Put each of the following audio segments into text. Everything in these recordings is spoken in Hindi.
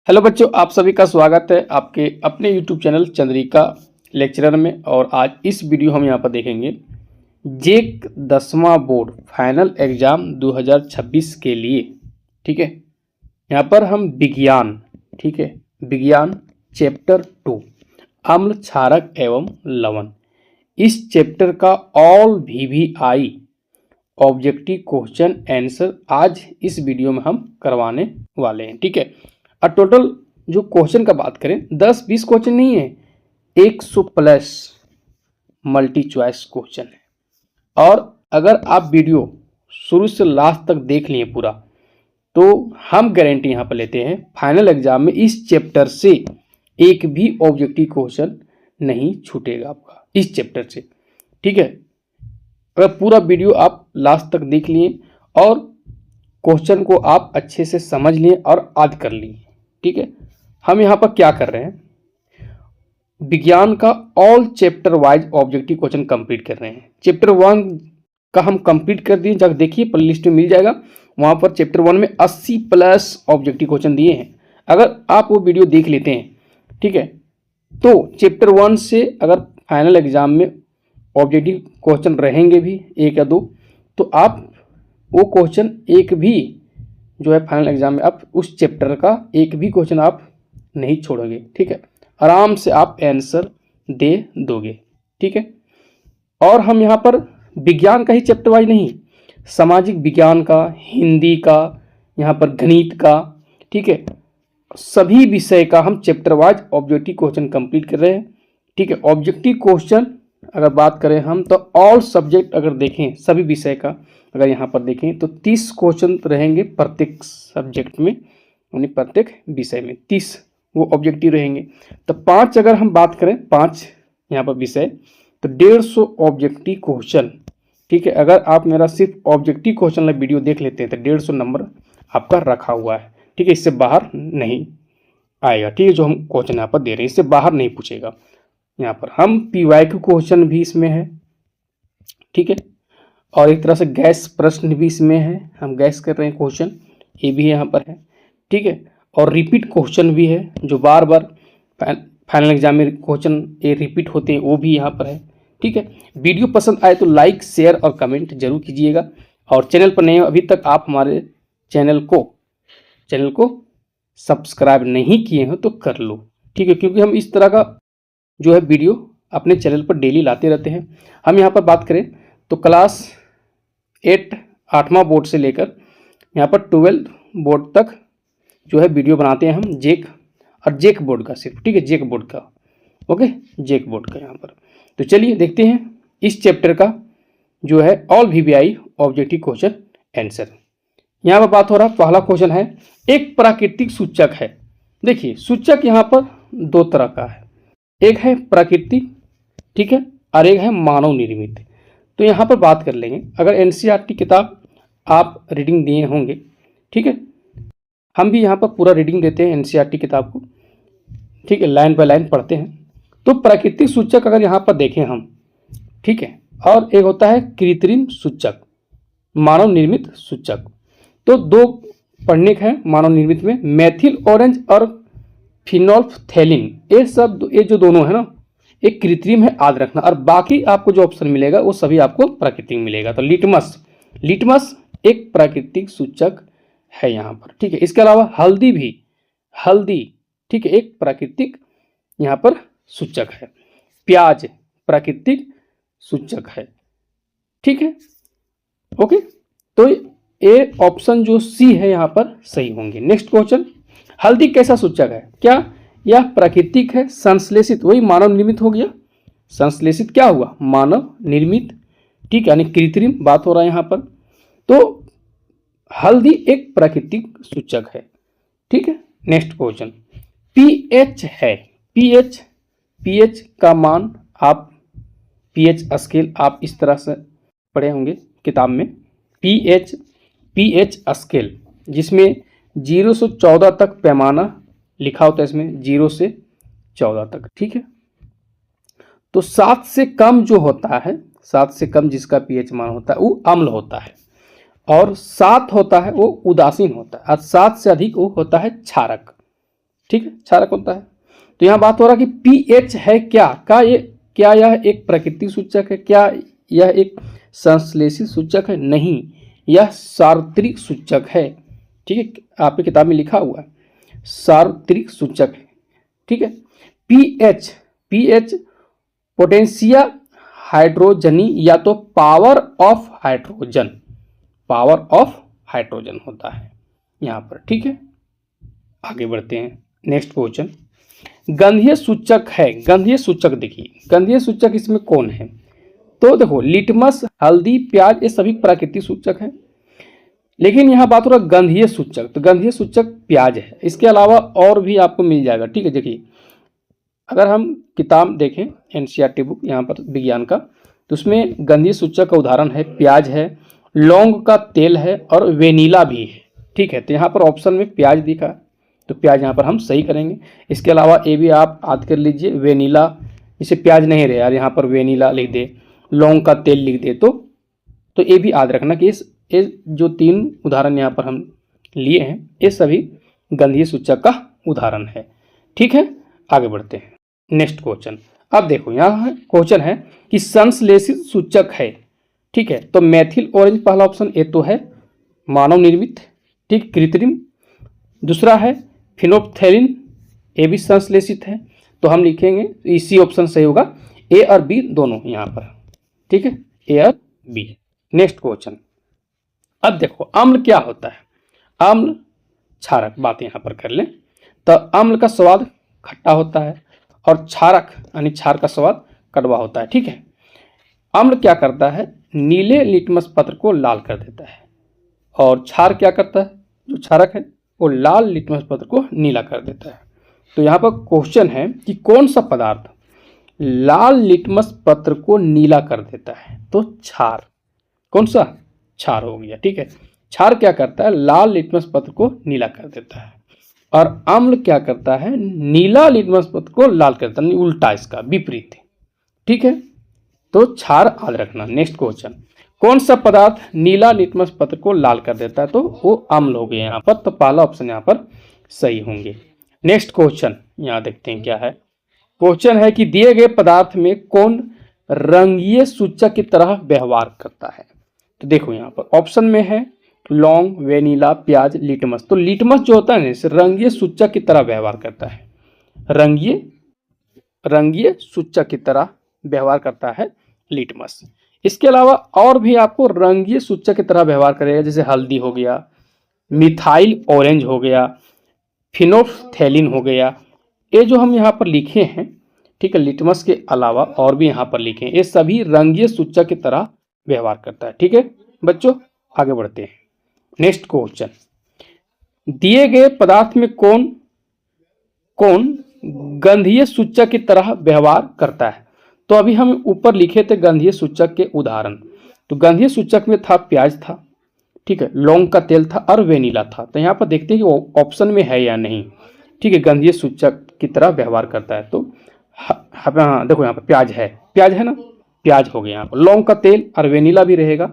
हेलो बच्चों, आप सभी का स्वागत है आपके अपने यूट्यूब चैनल चंद्रिका लेक्चरर में। और आज इस वीडियो हम यहाँ पर देखेंगे जेक 10वां बोर्ड फाइनल एग्जाम 2026 के लिए। ठीक है, यहाँ पर हम विज्ञान, ठीक है, विज्ञान चैप्टर 2 अम्ल क्षारक एवं लवण, इस चैप्टर का all VVI objective question answer आज इस वीडियो में हम करवाने वाले हैं। ठीक है, और टोटल जो क्वेश्चन का बात करें 10-20 क्वेश्चन नहीं है, 100+ मल्टी चॉइस क्वेश्चन है। और अगर आप वीडियो शुरू से लास्ट तक देख लिए पूरा तो हम गारंटी यहाँ पर लेते हैं फाइनल एग्जाम में इस चैप्टर से एक भी ऑब्जेक्टिव क्वेश्चन नहीं छूटेगा आपका इस चैप्टर से। ठीक है, अगर पूरा वीडियो आप लास्ट तक देख लिए और क्वेश्चन को आप अच्छे से समझ लिए और याद कर लिए। ठीक है, हम यहाँ पर क्या कर रहे हैं, विज्ञान का all chapter wise objective question complete कर रहे हैं। चैप्टर 1 का हम कंप्लीट कर दिए, जाकर देखिए प्ले लिस्ट में मिल जाएगा, वहाँ पर चैप्टर 1 में 80+ ऑब्जेक्टिव क्वेश्चन दिए हैं। अगर आप वो वीडियो देख लेते हैं, ठीक है, तो चैप्टर 1 से अगर फाइनल एग्जाम में ऑब्जेक्टिव क्वेश्चन रहेंगे भी 1 या 2, तो आप वो क्वेश्चन एक भी जो है फाइनल एग्जाम में आप उस चैप्टर का एक भी क्वेश्चन आप नहीं छोड़ोगे। ठीक है, आराम से आप आंसर दे दोगे। ठीक है, और हम यहाँ पर विज्ञान का ही चैप्टर वाइज नहीं, सामाजिक विज्ञान का, हिंदी का, यहाँ पर गणित का, ठीक है, सभी विषय का हम chapter wise objective question complete कर रहे हैं। ठीक है, ऑब्जेक्टिव क्वेश्चन अगर बात करें हम तो ऑल सब्जेक्ट अगर देखें सभी विषय का अगर यहाँ पर देखें तो 30 क्वेश्चन रहेंगे प्रत्येक सब्जेक्ट में, यानी प्रत्येक विषय में 30 वो ऑब्जेक्टिव रहेंगे। तो 5 अगर हम बात करें 5 यहाँ पर विषय तो 150 ऑब्जेक्टिव क्वेश्चन। ठीक है, अगर आप मेरा सिर्फ ऑब्जेक्टिव क्वेश्चन वाला वीडियो देख लेते हैं तो 150 नंबर आपका रखा हुआ है। ठीक है, इससे बाहर नहीं आएगा। ठीक है, जो हम क्वेश्चन यहाँ पर दे रहे हैं इससे बाहर नहीं पूछेगा। यहाँ पर हम PYQ क्वेश्चन भी इसमें है। ठीक है, और एक तरह से गैस प्रश्न भी इसमें है, हम गैस कर रहे हैं क्वेश्चन, ये भी यहाँ पर है। ठीक है, और रिपीट क्वेश्चन भी है जो बार बार फाइनल एग्जाम में क्वेश्चन ये रिपीट होते हैं, वो भी यहाँ पर है। ठीक है, वीडियो पसंद आए तो लाइक शेयर और कमेंट जरूर कीजिएगा। और चैनल पर नए हो अभी तक आप हमारे चैनल को सब्सक्राइब नहीं किए हो तो कर लो। ठीक है, क्योंकि हम इस तरह का जो है वीडियो अपने चैनल पर डेली लाते रहते हैं। हम यहाँ पर बात करें तो क्लास 8 8वां बोर्ड से लेकर यहाँ पर 12 बोर्ड तक जो है वीडियो बनाते हैं हम जेक बोर्ड का सिर्फ। ठीक है, जेक बोर्ड का, ओके, जेक बोर्ड का यहाँ पर। तो चलिए देखते हैं इस चैप्टर का जो है all VVI objective question answer. यहाँ पर बात हो रहा, पहला क्वेश्चन है एक प्राकृतिक सूचक है। देखिए सूचक यहाँ पर 2 तरह का है, एक है प्राकृतिक, ठीक है, और एक है मानव निर्मित। तो यहाँ पर बात कर लेंगे, अगर NCERT किताब आप रीडिंग दिए होंगे, ठीक है, हम भी यहाँ पर पूरा रीडिंग देते हैं NCERT किताब को। ठीक है, लाइन बाय लाइन पढ़ते हैं। तो प्राकृतिक सूचक अगर यहाँ पर देखें हम, ठीक है, और एक होता है कृत्रिम सूचक, मानव निर्मित सूचक। तो 2 पढ़ने का है मानव निर्मित में, मेथिल ऑरेंज और फिनोल्फथैलिन, ये जो दोनों है ना, एक कृत्रिम है, याद रखना। और बाकी आपको जो ऑप्शन मिलेगा वो सभी आपको प्राकृतिक मिलेगा। तो लिटमस एक प्राकृतिक सूचक है यहाँ पर। ठीक है, इसके अलावा हल्दी, ठीक है, एक प्राकृतिक यहाँ पर सूचक है। प्याज प्राकृतिक सूचक है। ठीक है, ओके, तो ये ऑप्शन जो C है यहाँ पर सही होंगे। नेक्स्ट क्वेश्चन, हल्दी कैसा सूचक है? क्या यह प्राकृतिक है? संश्लेषित, वही मानव निर्मित हो गया। संश्लेषित क्या हुआ? मानव निर्मित। ठीक है, यानी कृत्रिम बात हो रहा है यहाँ पर। तो हल्दी एक प्राकृतिक सूचक है। ठीक है, नेक्स्ट क्वेश्चन, pH है। pH का मान आप pH स्केल आप इस तरह से पढ़े होंगे किताब में, pH स्केल जिसमें 0 से 14 तक पैमाना लिखा होता है, इसमें 0 से 14 तक। ठीक है, तो 7 से कम जो होता है, 7 से कम जिसका pH मान होता है वो अम्ल होता है, और 7 होता है वो उदासीन होता है, और 7 से अधिक वो होता है क्षारक। ठीक है, क्षारक होता है। तो यहाँ बात हो रहा है कि पीएच है क्या यह एक प्राकृतिक सूचक है, क्या यह एक संश्लेषित सूचक है? नहीं, यह सार्वत्रिक सूचक है। ठीक है, आपकी किताब में लिखा हुआ है सार्वत्रिक सूचक है। ठीक है, पीएच पोटेंशिया हाइड्रोजनी या तो पावर ऑफ हाइड्रोजन होता है यहाँ पर। ठीक है, आगे बढ़ते हैं। नेक्स्ट क्वेश्चन, गंधीय सूचक है। गंधीय सूचक देखिए, गंधीय सूचक इसमें कौन है? तो देखो लिटमस, हल्दी, प्याज, ये सभी प्राकृतिक सूचक हैं। लेकिन यहाँ बात हो रहा है गंधीय सूचक, तो गंधीय सूचक प्याज है। इसके अलावा और भी आपको मिल जाएगा। ठीक है, देखिए अगर हम किताब देखें एनसीईआरटी बुक यहाँ पर विज्ञान का, तो उसमें गंधीय सूचक का उदाहरण है प्याज है, लौंग का तेल है और वेनिला भी है। ठीक है, तो यहाँ पर ऑप्शन में प्याज दिखा, तो प्याज यहाँ पर हम सही करेंगे। इसके अलावा ये भी आप याद कर लीजिए, वेनिला, इसे प्याज नहीं रहे यार, यहाँ पर वेनिला लिख दे, लौंग का तेल लिख दे, तो ये भी याद रखना कि ये जो 3 उदाहरण यहाँ पर हम लिए हैं ये सभी गंधीय सूचक का उदाहरण है। ठीक है, आगे बढ़ते हैं। नेक्स्ट क्वेश्चन, अब देखो यहाँ क्वेश्चन है कि संश्लेषित सूचक है। ठीक है, तो मेथिल ऑरेंज पहला ऑप्शन ये तो है मानव निर्मित, ठीक, कृत्रिम। दूसरा है फिनोप्थेलिन, ये भी संश्लेषित है, तो हम लिखेंगे इसी ऑप्शन सही होगा, ए और बी दोनों यहाँ पर। ठीक है, ए और बी। नेक्स्ट क्वेश्चन, अब देखो अम्ल क्या होता है? अम्ल क्षारक, बात यहाँ पर कर लें। तो अम्ल का स्वाद खट्टा होता है और क्षारक यानी क्षार का स्वाद कड़वा होता है। ठीक है, अम्ल क्या करता है? नीले लिटमस पत्र को लाल कर देता है, और क्षार क्या करता है? जो क्षारक है वो लाल लिटमस पत्र को नीला कर देता है। तो यहाँ पर क्वेश्चन है कि कौन सा पदार्थ लाल लिटमस पत्र को नीला कर देता है? तो क्षार। कौन सा? क्षार हो गया। ठीक है, क्षार क्या करता है? लाल लिटमस पत्र को नीला कर देता है, और अम्ल क्या करता है? नीला लिटमस पत्र को लाल कर देता है, उल्टा, इसका विपरीत। ठीक है, तो क्षार याद रखना। नेक्स्ट क्वेश्चन, कौन सा पदार्थ नीला लिटमस पत्र को लाल कर देता है? तो वो अम्ल हो गए यहाँ पर, तो पहला ऑप्शन यहाँ पर सही होंगे। नेक्स्ट क्वेश्चन यहाँ देखते हैं क्या है। क्वेश्चन है कि दिए गए पदार्थ में कौन रंगीय सूचक की तरह व्यवहार करता है? तो देखो यहाँ पर ऑप्शन में है लौंग, वेनिला, प्याज, लिटमस। तो लिटमस जो होता है ना, इसे रंगीय सूचक की तरह व्यवहार करता है, रंगीय सूचक की तरह व्यवहार करता है लिटमस। इसके अलावा और भी आपको रंगीय सूचक की तरह व्यवहार करेगा, जैसे हल्दी हो गया, मिथाइल ऑरेंज हो गया, फिनोप्थेलिन हो गया। ये जो हम यहाँ पर लिखे हैं, ठीक है, लिटमस के अलावा और भी यहाँ पर लिखे हैं, ये सभी रंगीय सूचक की तरह व्यवहार करता है। ठीक है बच्चों, आगे बढ़ते हैं। नेक्स्ट क्वेश्चन, दिए गए पदार्थ में कौन गंधीय सूचक की तरह व्यवहार करता है? तो अभी हम ऊपर लिखे थे गंधीय सूचक के उदाहरण। तो गंधीय सूचक में था प्याज था, ठीक है, लौंग का तेल था और वेनिला था। तो यहाँ पर देखते हैं कि ऑप्शन में है या नहीं। ठीक है, गंधीय सूचक की तरह व्यवहार करता है। तो हाँ देखो यहाँ पर प्याज है ना, प्याज हो गया यहाँ पर। लौंग का तेल और वेनिला भी रहेगा,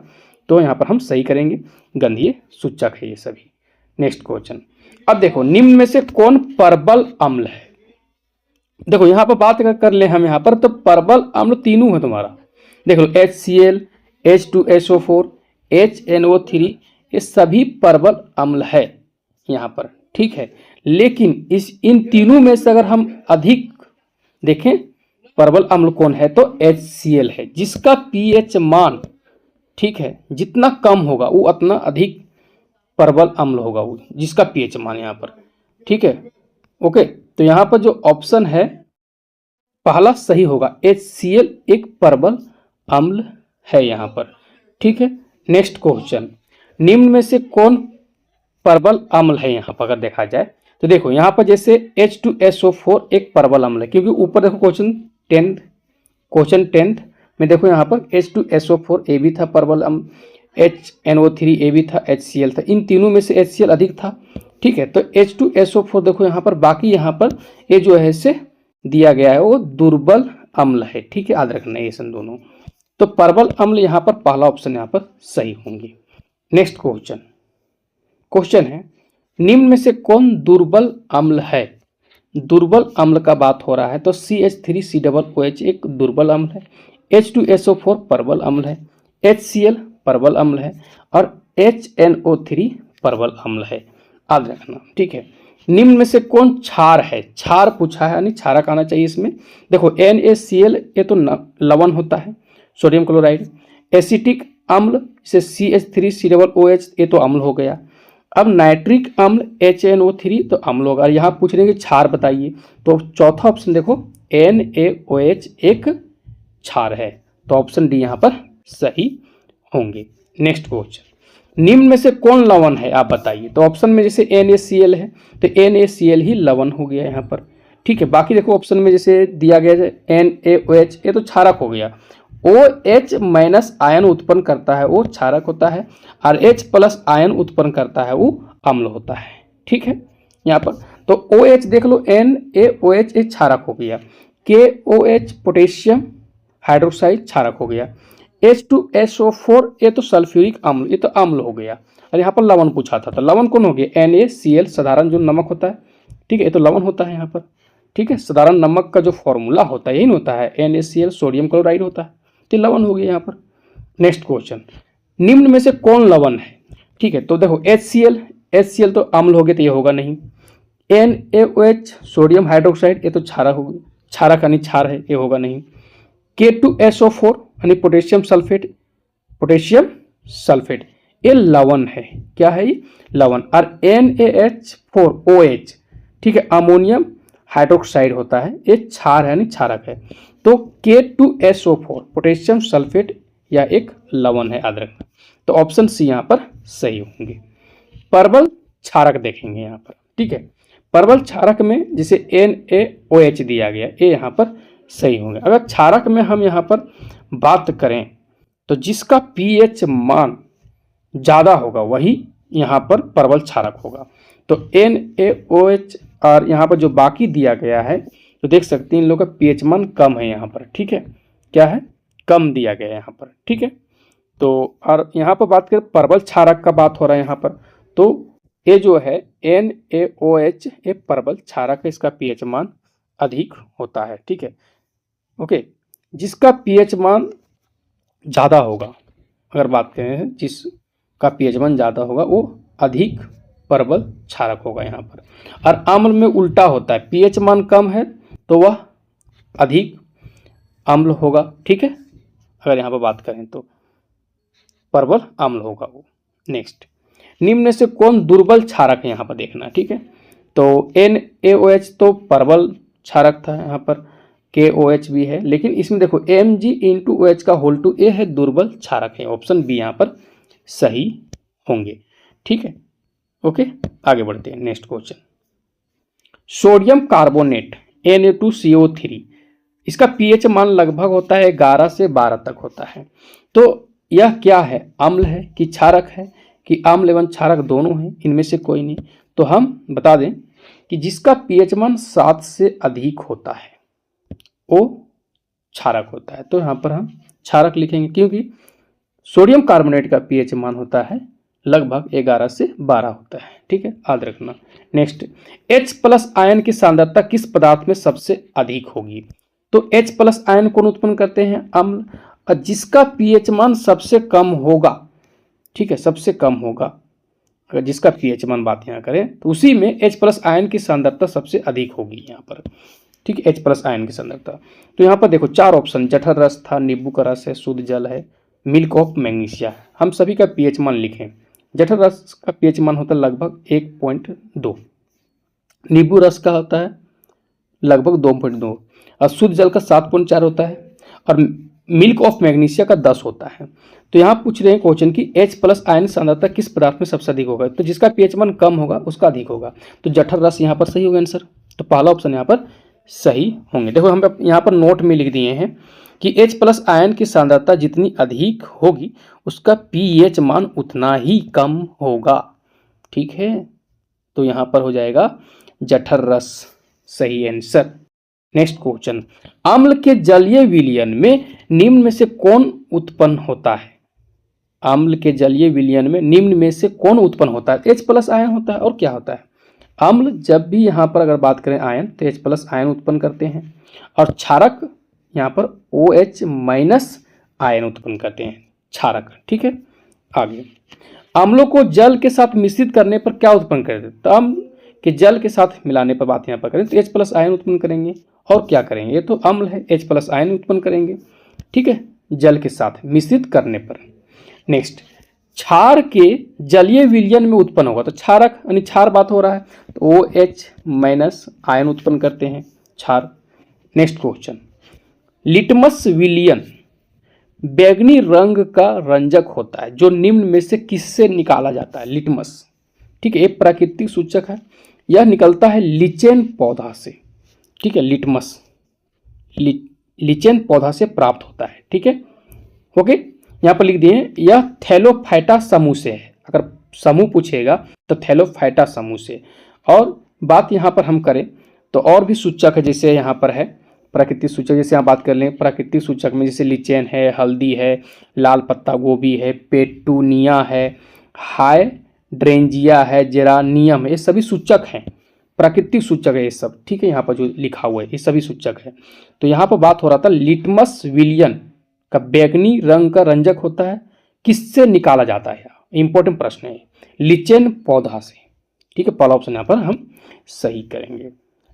तो यहाँ पर हम सही करेंगे, गंधीय सूचक है ये सभी। नेक्स्ट क्वेश्चन, अब देखो निम्न में से कौन परबल अम्ल है? देखो यहाँ पर बात कर ले हम यहाँ पर, तो परबल अम्ल तीनों है तुम्हारा। देख लो HCl, H2SO4, HNO3, ये सभी परबल अम्ल है यहाँ पर। ठीक है, लेकिन इन तीनों में से अगर हम अधिक देखें परबल अम्ल कौन है, तो HCl है, जिसका pH मान, ठीक है, जितना कम होगा वो उतना अधिक परबल अम्ल होगा, वो जिसका pH मान यहाँ पर। ठीक है, ओके, तो यहाँ पर जो ऑप्शन है पहला सही होगा, HCl एक परबल अम्ल है यहाँ पर। ठीक है, नेक्स्ट क्वेश्चन, निम्न में से कौन परबल अम्ल है? यहाँ पर अगर देखा जाए तो देखो यहाँ पर जैसे H2SO4 एक परबल अम्ल है, क्योंकि ऊपर देखो क्वेश्चन 10th में देखो यहाँ पर H2SO4 ए भी था परबल अम्ल, HNO3 ए भी था, HCl था, इन तीनों में से HCl अधिक था। ठीक है, तो H2SO4 देखो यहाँ पर, बाकी यहाँ पर ये जो है इसे दिया गया है वो दुर्बल अम्ल है। ठीक है, याद रखना ये सन दोनों। तो परबल अम्ल यहाँ पर पहला ऑप्शन यहाँ पर सही होंगे। नेक्स्ट क्वेश्चन है निम्न में से कौन दुर्बल अम्ल है? दुर्बल अम्ल का बात हो रहा है तो CH3COOH एक दुर्बल अम्ल है, H2SO4 प्रबल अम्ल है, HCl प्रबल अम्ल है और HNO3 प्रबल अम्ल है। याद रखना, ठीक है। निम्न में से कौन क्षार है? क्षार पूछा है, यानी क्षारक आना चाहिए इसमें। देखो NaCl ये तो लवण होता है, सोडियम क्लोराइड। एसिटिक अम्ल जैसे CH3COOH ये तो अम्ल हो गया। अब नाइट्रिक अम्ल HNO3 तो अम्ल होगा। यहाँ पूछ रहे हैं कि क्षार बताइए, तो चौथा ऑप्शन देखो NaOH एक क्षार है, तो ऑप्शन डी यहाँ पर सही होंगे। नेक्स्ट क्वेश्चन, निम्न में से कौन लवण है आप बताइए। तो ऑप्शन में जैसे NaCl है तो NaCl ही लवण हो गया यहाँ पर, ठीक है। बाकी देखो ऑप्शन में जैसे दिया गया है NaOH ये तो क्षारक हो गया। OH माइनस आयन उत्पन्न करता है वो क्षारक होता है, और H प्लस आयन उत्पन्न करता है वो अम्ल होता है, ठीक है। यहाँ पर तो OH देख लो, NaOH एक क्षारक हो गया, KOH पोटेशियम हाइड्रोक्साइड क्षारक हो गया, H2SO4 ये तो सल्फ्यूरिक अम्ल, ये तो अम्ल हो गया। और यहाँ पर लवण पूछा था, तो लवण कौन हो गया? NaCl साधारण जो नमक होता है, ठीक है, ये तो लवण होता है यहाँ पर, ठीक है। साधारण नमक का जो फॉर्मूला होता है यही होता है NaCl, सोडियम क्लोराइड होता है, तो लवण हो गया यहाँ पर। नेक्स्ट क्वेश्चन, निम्न में से कौन लवण है? ठीक है, तो देखो HCl तो अम्ल हो गया, तो ये होगा नहीं। NaOH सोडियम हाइड्रोक्साइड ये तो क्षारक होगी, क्षारक यानी क्षार है, ये होगा नहीं। K2SO4 यानी पोटेशियम सल्फेट ये लवण है, क्या है ये? लवण। और NaH4OH, ठीक है, अमोनियम हाइड्रोक्साइड होता है, ये क्षार है यानी क्षारक है। तो K2SO4 पोटेशियम सल्फेट या एक लवण है, याद रखना। तो ऑप्शन सी यहाँ पर सही होंगे। प्रबल क्षारक देखेंगे यहाँ पर, ठीक है। प्रबल क्षारक में जैसे NaOH दिया गया, ये यहाँ पर सही होंगे। अगर क्षारक में हम यहाँ पर बात करें तो जिसका pH मान ज़्यादा होगा वही यहाँ पर प्रबल क्षारक होगा। तो NaOH और यहाँ पर जो बाकी दिया गया है तो देख सकते हैं इन लोगों का pH मान कम है यहाँ पर, ठीक है, क्या है? कम दिया गया है यहाँ पर, ठीक है। तो और यहाँ पर बात करें प्रबल क्षारक का बात हो रहा है यहाँ पर, तो ये जो है NaOH ये प्रबल क्षारक है, इसका pH मान अधिक होता है, ठीक है, ओके। जिसका pH मान ज़्यादा होगा, अगर बात करें जिसका pH मान ज़्यादा होगा वो अधिक प्रबल क्षारक होगा यहाँ पर। और अम्ल में उल्टा होता है, pH मान कम है तो वह अधिक अम्ल होगा, ठीक है। अगर यहाँ पर बात करें तो प्रबल अम्ल होगा वो। नेक्स्ट, निम्न में से कौन दुर्बल क्षारक है यहाँ पर देखना, ठीक है। तो NaOH तो प्रबल क्षारक था, यहाँ पर KOH भी है, लेकिन इसमें देखो Mg का होल टू ए है, दुर्बल क्षारक है। ऑप्शन बी यहाँ पर सही होंगे, ठीक है, ओके। आगे बढ़ते हैं। Next question, sodium carbonate Na2CO3 इसका pH मान लगभग होता है 11 से 12 तक होता है। तो यह क्या है? अम्ल है कि क्षारक है कि अम्ल एवं क्षारक दोनों हैं? इनमें से कोई नहीं। तो हम बता दें कि जिसका pH मान 7 से अधिक होता है वो क्षारक होता है। तो यहाँ पर हम क्षारक लिखेंगे, क्योंकि सोडियम कार्बोनेट का pH मान होता है लगभग 11 से 12 होता है, ठीक है, याद रखना। नेक्स्ट, H प्लस आयन की सांद्रता किस पदार्थ में सबसे अधिक होगी? तो H प्लस आयन कौन उत्पन्न करते हैं? अम्ल। और जिसका pH मान सबसे कम होगा, ठीक है, सबसे कम होगा, अगर जिसका pH मान बात यहाँ करें तो उसी में H प्लस आयन की सांद्रता सबसे अधिक होगी यहाँ पर, ठीक है, H प्लस आयन की सांद्रता। तो यहाँ पर देखो 4 ऑप्शन, जठर रस था, नींबू का रस है, शुद्ध जल है, मिल्क ऑफ मैग्नीशिया। हम सभी का pH मान लिखें। जठर रस का pH मान होता है लगभग 1.2, नींबू रस का होता है लगभग 2.2, और शुद्ध जल का 7.4 होता है, और मिल्क ऑफ मैग्नीशिया का 10 होता है। तो यहाँ पूछ रहे हैं क्वेश्चन कि H प्लस आयन सांद्रता किस पदार्थ में सबसे अधिक होगा? तो जिसका pH मान कम होगा उसका अधिक होगा, तो जठर रस यहाँ पर सही होगा आंसर। तो पहला ऑप्शन यहाँ पर सही होंगे। देखो हम यहाँ पर नोट में लिख दिए हैं कि H प्लस आयन की सांद्रता जितनी अधिक होगी उसका pH मान उतना ही कम होगा, ठीक है। तो यहाँ पर हो जाएगा जठर रस सही आंसर। नेक्स्ट क्वेश्चन, अम्ल के जलीय विलयन में निम्न में से कौन उत्पन्न होता है? अम्ल के जलीय विलयन में निम्न में से कौन उत्पन्न होता है? H प्लस आयन होता है, और क्या होता है? अम्ल जब भी यहाँ पर अगर बात करें आयन तो H प्लस आयन उत्पन्न करते हैं, और क्षारक यहाँ पर OH माइनस आयन उत्पन्न करते हैं, क्षारक। ठीक है, आगे अम्लों को जल के साथ मिश्रित करने पर क्या उत्पन्न करते हैं? तो अम्ल के जल के साथ मिलाने पर बात यहाँ पर करें तो H प्लस आयन उत्पन्न करेंगे, और क्या करेंगे, ये तो अम्ल है, H प्लस आयन उत्पन्न करेंगे। ठीक है, जल के साथ मिश्रित करने पर। नेक्स्ट, क्षार के जलीय विलयन में उत्पन्न होगा, तो क्षारक यानी क्षार बात हो रहा है, तो OH माइनस आयन उत्पन्न करते हैं, क्षार। नेक्स्ट क्वेश्चन, लिटमस विलयन बैंगनी रंग का रंजक होता है जो निम्न में से किससे निकाला जाता है? लिटमस। ठीक है, एक प्राकृतिक सूचक है, यह निकलता है लिचेन पौधा से। ठीक है, लिटमस लिचेन पौधा से प्राप्त होता है। ठीक है, ओके, यहाँ पर लिख दिए, यह थैलोफाइटा समूह से है। अगर समूह पूछेगा तो थैलोफाइटा समूह से। और बात यहाँ पर हम करें तो और भी सूचक है, जैसे यहाँ पर है प्राकृतिक सूचक, जैसे यहाँ बात कर लें प्राकृतिक सूचक में, जैसे लिचेन है, हल्दी है, लाल पत्ता गोभी है, पेटूनिया है, हाइड्रेंजिया है, जेरानियम है, ये सभी सूचक हैं, प्राकृतिक सूचक है ये सब। ठीक है, यहाँ पर जो लिखा हुआ है ये सभी सूचक है। तो यहाँ पर बात हो रहा था लिटमस विलयन का बैंगनी रंग का रंजक होता है, किससे निकाला जाता है? इंपॉर्टेंट प्रश्न है, लिचेन पौधा से। ठीक है, पहला ऑप्शन यहाँ पर हम सही करेंगे।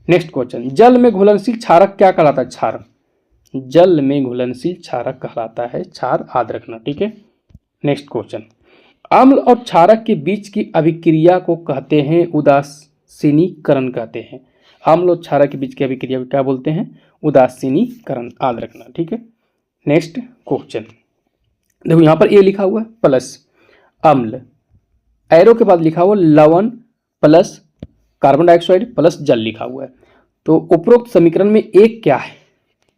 नेक्स्ट क्वेश्चन, जल में घुलनशील क्षारक क्या कहलाता है? क्षार। जल में घुलनशील क्षारक कहलाता है क्षार, याद रखना। ठीक है, नेक्स्ट क्वेश्चन, अम्ल और क्षारक के बीच की अभिक्रिया को कहते हैं उदासीनीकरण कहते हैं। अम्ल और क्षारक के बीच की अभिक्रिया को क्या बोलते हैं? उदासीनीकरण, याद रखना। ठीक है, नेक्स्ट क्वेश्चन, देखो यहाँ पर ए लिखा हुआ है प्लस अम्ल, एरो के बाद लिखा हुआ लवण प्लस कार्बन डाइऑक्साइड प्लस जल लिखा हुआ है। तो उपरोक्त समीकरण में एक क्या है?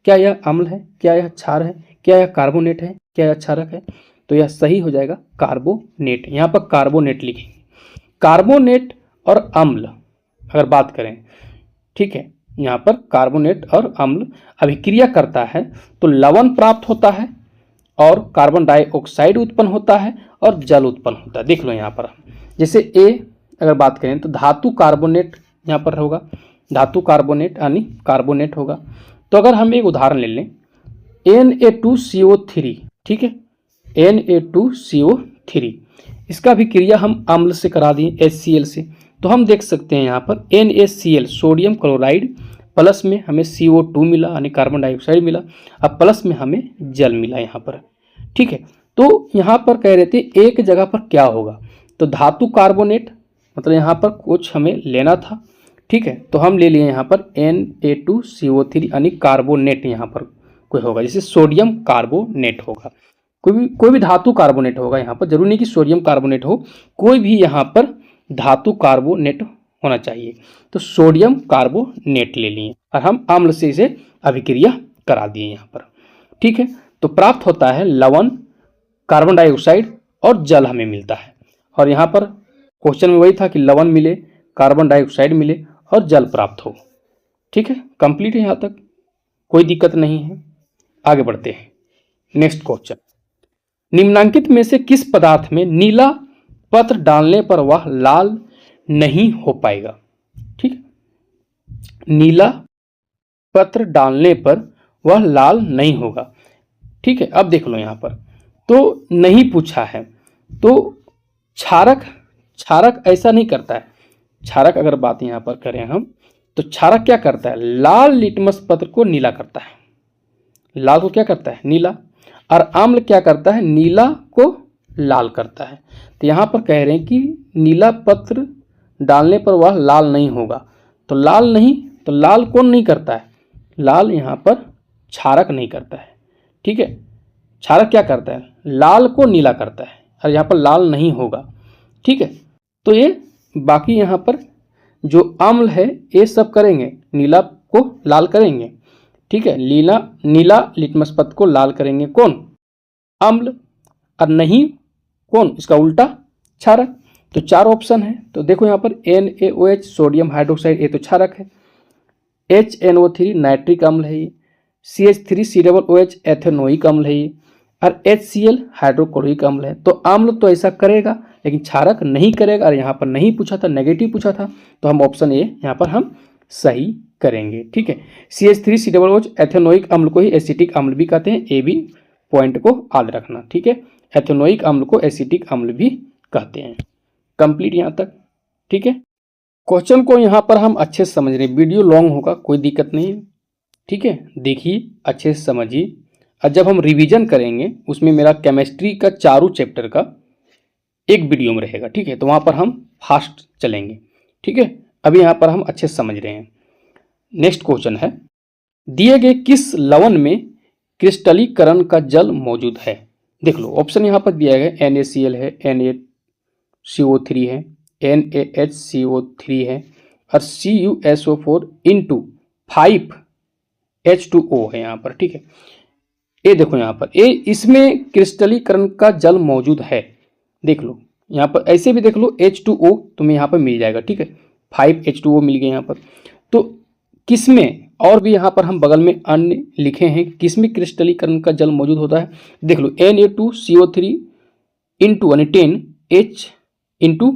क्या यह अम्ल है? क्या यह क्षार है? क्या यह कार्बोनेट है? क्या यह क्षारक है? तो यह सही हो जाएगा कार्बोनेट। यहाँ पर कार्बोनेट लिखेंगे। कार्बोनेट और अम्ल अगर बात करें, ठीक है, यहाँ पर कार्बोनेट और अम्ल अभिक्रिया करता है तो लवण प्राप्त होता है और कार्बन डाइऑक्साइड उत्पन्न होता है और जल उत्पन्न होता है। देख लो यहाँ पर, जैसे ए अगर बात करें तो धातु कार्बोनेट यहाँ पर होगा, धातु कार्बोनेट यानी कार्बोनेट होगा। तो अगर हम एक उदाहरण ले लें Na2CO3, ठीक है, Na2CO3, इसका भी क्रिया हम अम्ल से करा दिए HCl से, तो हम देख सकते हैं यहाँ पर NaCl सोडियम क्लोराइड प्लस में हमें CO2 मिला यानी कार्बन डाइऑक्साइड मिला, अब प्लस में हमें जल मिला यहाँ पर। ठीक है, तो यहाँ पर कह रहे थे एक जगह पर क्या होगा, तो धातु कार्बोनेट, मतलब यहाँ पर कुछ हमें लेना था। ठीक है, तो हम ले लिए यहाँ पर Na2CO3 यानी कार्बोनेट, यहाँ पर कोई होगा, जैसे सोडियम कार्बोनेट होगा, कोई भी धातु कार्बोनेट होगा यहाँ पर, जरूरी नहीं कि सोडियम कार्बोनेट हो, कोई भी यहाँ पर धातु कार्बोनेट होना चाहिए। तो सोडियम कार्बोनेट ले लिए और हम अम्ल से इसे अभिक्रिया करा दिए यहाँ पर। ठीक है, तो प्राप्त होता है लवण, कार्बन डाइऑक्साइड और जल हमें मिलता है। और यहाँ पर क्वेश्चन में वही था कि लवण मिले, कार्बन डाइऑक्साइड मिले और जल प्राप्त हो। ठीक है, कंप्लीट है, यहाँ तक कोई दिक्कत नहीं है। आगे बढ़ते हैं। नेक्स्ट क्वेश्चन, निम्नांकित में से किस पदार्थ में नीला पत्र डालने पर वह लाल नहीं हो पाएगा? ठीक है, नीला पत्र डालने पर वह लाल नहीं होगा। ठीक है, अब देख लो यहाँ पर तो नहीं पूछा है, तो क्षारक ऐसा नहीं करता है। क्षारक अगर बात यहाँ पर करें हम, तो क्षारक क्या करता है? लाल लिटमस पत्र को नीला करता है। लाल को क्या करता है? नीला। और अम्ल क्या करता है? नीला को लाल करता है। तो यहाँ पर कह रहे हैं कि नीला पत्र डालने पर वह लाल नहीं होगा, तो लाल नहीं, तो लाल कौन नहीं करता है? लाल यहाँ पर क्षारक नहीं करता है। ठीक है, क्षारक क्या करता है? लाल को नीला करता है, और यहाँ पर लाल नहीं होगा। ठीक है, तो ये बाकी यहाँ पर जो अम्ल है ये सब करेंगे, नीला को लाल करेंगे। ठीक है, नीला लिटमस पत्र को लाल करेंगे कौन? अम्ल। और नहीं कौन? इसका उल्टा क्षारक। तो चार ऑप्शन है, तो देखो यहाँ पर NaOH सोडियम हाइड्रोक्साइड, ये तो क्षारक है। HNO3 नाइट्रिक अम्ल है ये। CH3COOH एथेनोइक अम्ल है ये। और HCl हाइड्रोक्लोरिक अम्ल है। तो अम्ल तो ऐसा करेगा लेकिन क्षारक नहीं करेगा। और यहाँ पर नहीं पूछा था, नेगेटिव पूछा था, तो हम ऑप्शन ए यहाँ पर हम सही करेंगे। ठीक है, CH3COOH एथेनोइक अम्ल को ही एसिटिक अम्ल भी कहते हैं। ए बी पॉइंट को याद रखना। ठीक है, एथेनोइक अम्ल को एसिटिक अम्ल भी कहते हैं। कंप्लीट यहाँ तक। ठीक है, क्वेश्चन को यहाँ पर हम अच्छे से समझ रहे हैं। वीडियो लॉन्ग होगा, कोई दिक्कत नहीं है। ठीक है, देखिए अच्छे से समझिए। और जब हम रिवीजन करेंगे उसमें मेरा केमिस्ट्री का चारों चैप्टर का एक वीडियो में रहेगा। ठीक है, तो वहाँ पर हम फास्ट चलेंगे। ठीक है, अभी यहाँ पर हम अच्छे से समझ रहे हैं। नेक्स्ट क्वेश्चन है, दिए गए किस लवण में क्रिस्टलीकरण का जल मौजूद है? देख लो, ऑप्शन यहाँ पर दिया गया NaCl है, NaCO3 है, NaHCO3 है और CuSO4 × 5H2O है यहाँ पर। ठीक है, ये देखो यहाँ पर ये इसमें क्रिस्टलीकरण का जल मौजूद है। देख लो यहाँ पर, ऐसे भी देख लो H2O तुम्हें यहाँ पर मिल जाएगा। ठीक है, 5H2O मिल गया यहाँ पर। तो किसमें, और भी यहाँ पर हम बगल में अन्य लिखे हैं, किसमें क्रिस्टलीकरण का जल मौजूद होता है? देख लो Na2CO3 × 10H ×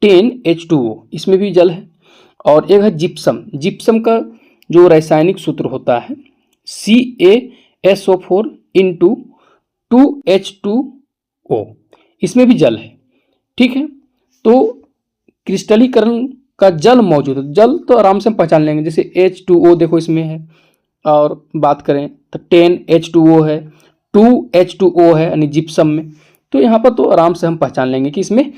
10H2O, इसमें भी जल है। और एक है जिप्सम। जिप्सम का जो रासायनिक सूत्र होता है CaSO4 × 2H2O, इसमें भी जल है। ठीक है, तो क्रिस्टलीकरण का जल मौजूद है। जल तो आराम से हम पहचान लेंगे, जैसे H2O देखो इसमें है, और बात करें तो 10H2O है, 2H2O है यानी जिप्सम में। तो यहाँ पर तो आराम से हम पहचान लेंगे कि इसमें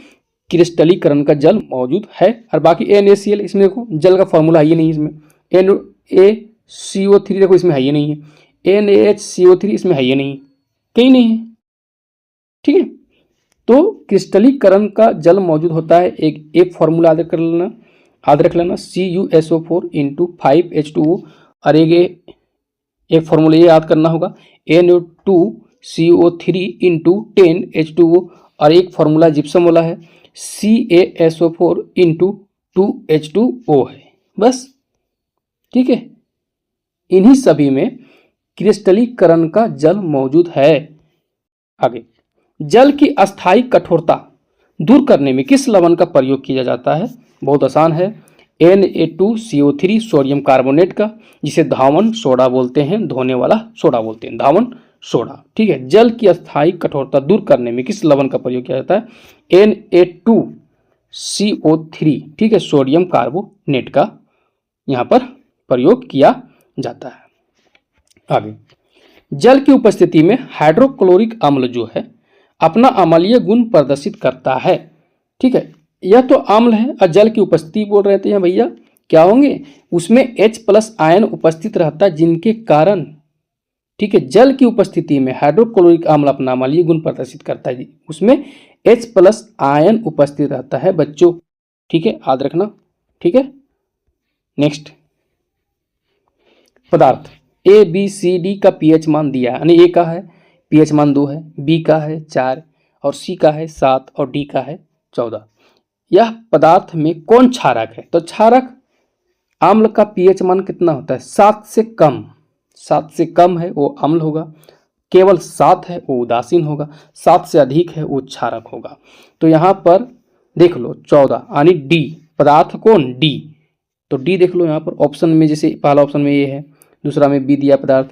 क्रिस्टलीकरण का जल मौजूद है। और बाकी NaCl, इसमें देखो जल का फॉर्मूला है ही नहीं। इसमें NaCO3 देखो इसमें है ही नहीं है, NaHCO3 इसमें है ही नहीं, कहीं नहीं है। ठीक है, तो क्रिस्टलीकरण का जल मौजूद होता है। एक फॉर्मूला याद रख लेना CuSO4 × 5H2O। और एक फॉर्मूला ये याद करना होगा Na2CO3 × 10H2O। और एक फॉर्मूला जिप्सम वाला है CaSO4 × 2H2O है, बस। ठीक है, इन्हीं सभी में क्रिस्टलीकरण का जल मौजूद है। आगे, जल की अस्थायी कठोरता दूर करने में किस लवण का प्रयोग किया जाता है? बहुत आसान है, Na2CO3 सोडियम कार्बोनेट का, जिसे धावन सोडा बोलते हैं, धोने वाला सोडा बोलते हैं, धावन सोडा। ठीक है, जल की अस्थायी कठोरता दूर करने में किस लवण का प्रयोग किया जाता है? Na2CO3, ठीक है, सोडियम कार्बोनेट का यहाँ पर प्रयोग किया जाता है। आगे, जल की उपस्थिति में हाइड्रोक्लोरिक अम्ल जो है अपना अम्लीय गुण प्रदर्शित करता है। ठीक है, यह तो अम्ल है और जल की उपस्थिति बोल रहे थे भैया, क्या होंगे? उसमें H+ आयन उपस्थित रहता है, जिनके कारण, ठीक है, जल की उपस्थिति में हाइड्रोक्लोरिक अम्ल अपना अम्लीय गुण प्रदर्शित करता है, उसमें H+ आयन उपस्थित रहता है बच्चों। ठीक है, याद रखना। ठीक है, नेक्स्ट, पदार्थ ABCD का pH मान दिया है, यानी A का है pH मान 2 है, B का है 4 और C का है 7 और D का है 14। यह पदार्थ में कौन क्षारक है? तो क्षारक अम्ल का pH मान कितना होता है? 7 से कम। 7 से कम है वो अम्ल होगा, केवल 7 है वो उदासीन होगा, 7 से अधिक है वो क्षारक होगा। तो यहाँ पर देख लो 14 यानी D, पदार्थ कौन? D। तो D देख लो यहाँ पर ऑप्शन में, जैसे पहला ऑप्शन में A है, दूसरा में B दिया पदार्थ,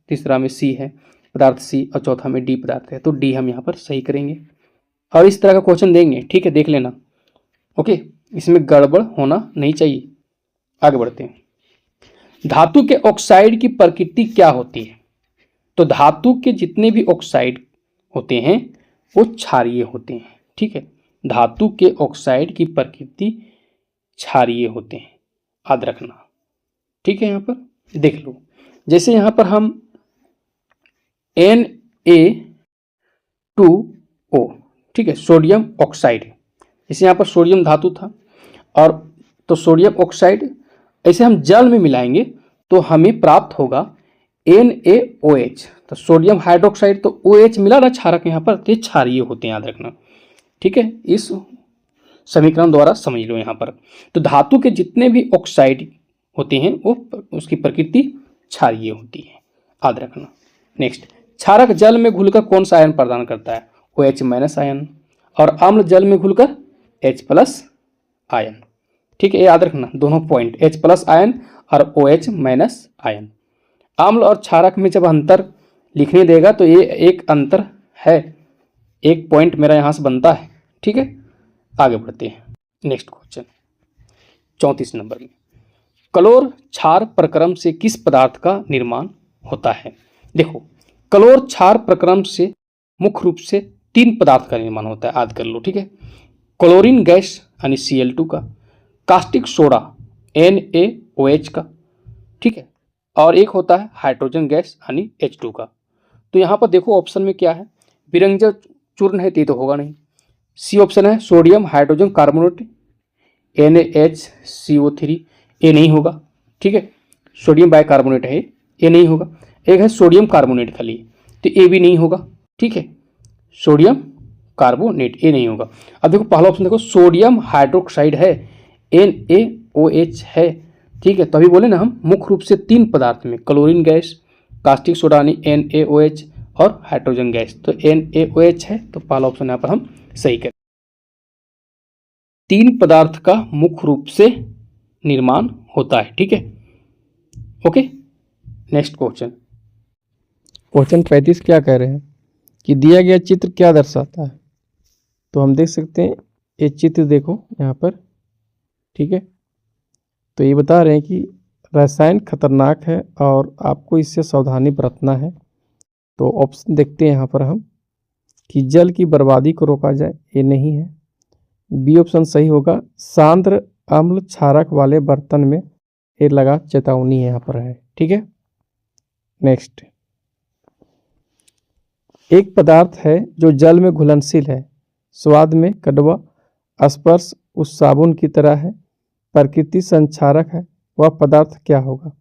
तीसरा में C है पदार्थ C और चौथा में D पदार्थ है। तो D हम यहाँ पर सही करेंगे। और इस तरह का क्वेश्चन देंगे, ठीक है, देख लेना। ओके, इसमें गड़बड़ होना नहीं चाहिए। आगे बढ़ते हैं, धातु के ऑक्साइड की प्रकृति क्या होती है? तो धातु के जितने भी ऑक्साइड होते हैं वो क्षारीय होते हैं। ठीक है, धातु के ऑक्साइड की प्रकृति क्षारीय होते हैं, याद रखना। ठीक है, यहाँ पर देख लो, जैसे यहाँ पर हम Na2O, ठीक है, सोडियम ऑक्साइड, जैसे यहाँ पर सोडियम धातु था और तो सोडियम ऑक्साइड ऐसे हम जल में मिलाएंगे तो हमें प्राप्त होगा NaOH, तो सोडियम हाइड्रोक्साइड, तो OH मिला ना क्षारक यहाँ पर, तो ये क्षारीय होते हैं, याद रखना। ठीक है, इस समीकरण द्वारा समझ लो यहाँ पर। तो धातु के जितने भी ऑक्साइड होते हैं वो उसकी प्रकृति क्षारीय होती है, याद रखना। नेक्स्ट, क्षारक जल में घुलकर कौन सा आयन प्रदान करता है? OH minus ion. और अम्ल जल में घुलकर H प्लस आयन। ठीक है, ये याद रखना दोनों पॉइंट, H प्लस आयन और OH माइनस आयन। अम्ल और क्षारक में जब अंतर लिखने देगा तो ये एक अंतर है, एक पॉइंट मेरा यहाँ से बनता है। ठीक है, आगे बढ़ते हैं। नेक्स्ट क्वेश्चन 34 नंबर में, क्लोर क्षार प्रक्रम से किस पदार्थ का निर्माण होता है? देखो, क्लोर क्षार प्रक्रम से मुख्य रूप से 3 पदार्थ का निर्माण होता है, याद कर लो। ठीक है, क्लोरीन गैस यानी Cl2 का, कास्टिक सोडा NaOH का, ठीक है, और एक होता है हाइड्रोजन गैस यानी H2 का। तो यहाँ पर देखो ऑप्शन में क्या है, विरंजन चूर्ण है तो होगा नहीं। सी ऑप्शन है सोडियम हाइड्रोजन कार्बोनेट NaHCO3, ये नहीं होगा। ठीक है, सोडियम बाइकार्बोनेट है, ये नहीं होगा। एक है सोडियम कार्बोनेट खाली, तो ये भी नहीं होगा। ठीक है, सोडियम कार्बोनेट ये नहीं होगा। अब देखो पहला ऑप्शन देखो, सोडियम हाइड्रोक्साइड है, NaOH है। ठीक है, तभी बोले ना हम मुख्य रूप से 3 पदार्थ में, क्लोरीन गैस, कास्टिक सोडा यानी NaOH और हाइड्रोजन गैस, तो NaOH है, तो पहला ऑप्शन यहाँ पर हम सही करें। 3 पदार्थ का मुख्य रूप से निर्माण होता है। ठीक है, ओके। नेक्स्ट क्वेश्चन 35 क्या कह रहे हैं कि दिया गया चित्र क्या दर्शाता है? तो हम देख सकते हैं, ये चित्र देखो यहाँ पर। ठीक है, तो ये बता रहे हैं कि रसायन खतरनाक है और आपको इससे सावधानी बरतना है। तो ऑप्शन देखते हैं यहाँ पर हम कि जल की बर्बादी को रोका जाए, ये नहीं है। बी ऑप्शन सही होगा, सांद्र अम्ल क्षारक वाले बर्तन में, ये लगा चेतावनी यहाँ पर है। ठीक है, नेक्स्ट, एक पदार्थ है जो जल में घुलनशील है, स्वाद में कड़वा, स्पर्श उस साबुन की तरह है, प्रकृति संक्षारक है, वह पदार्थ क्या होगा?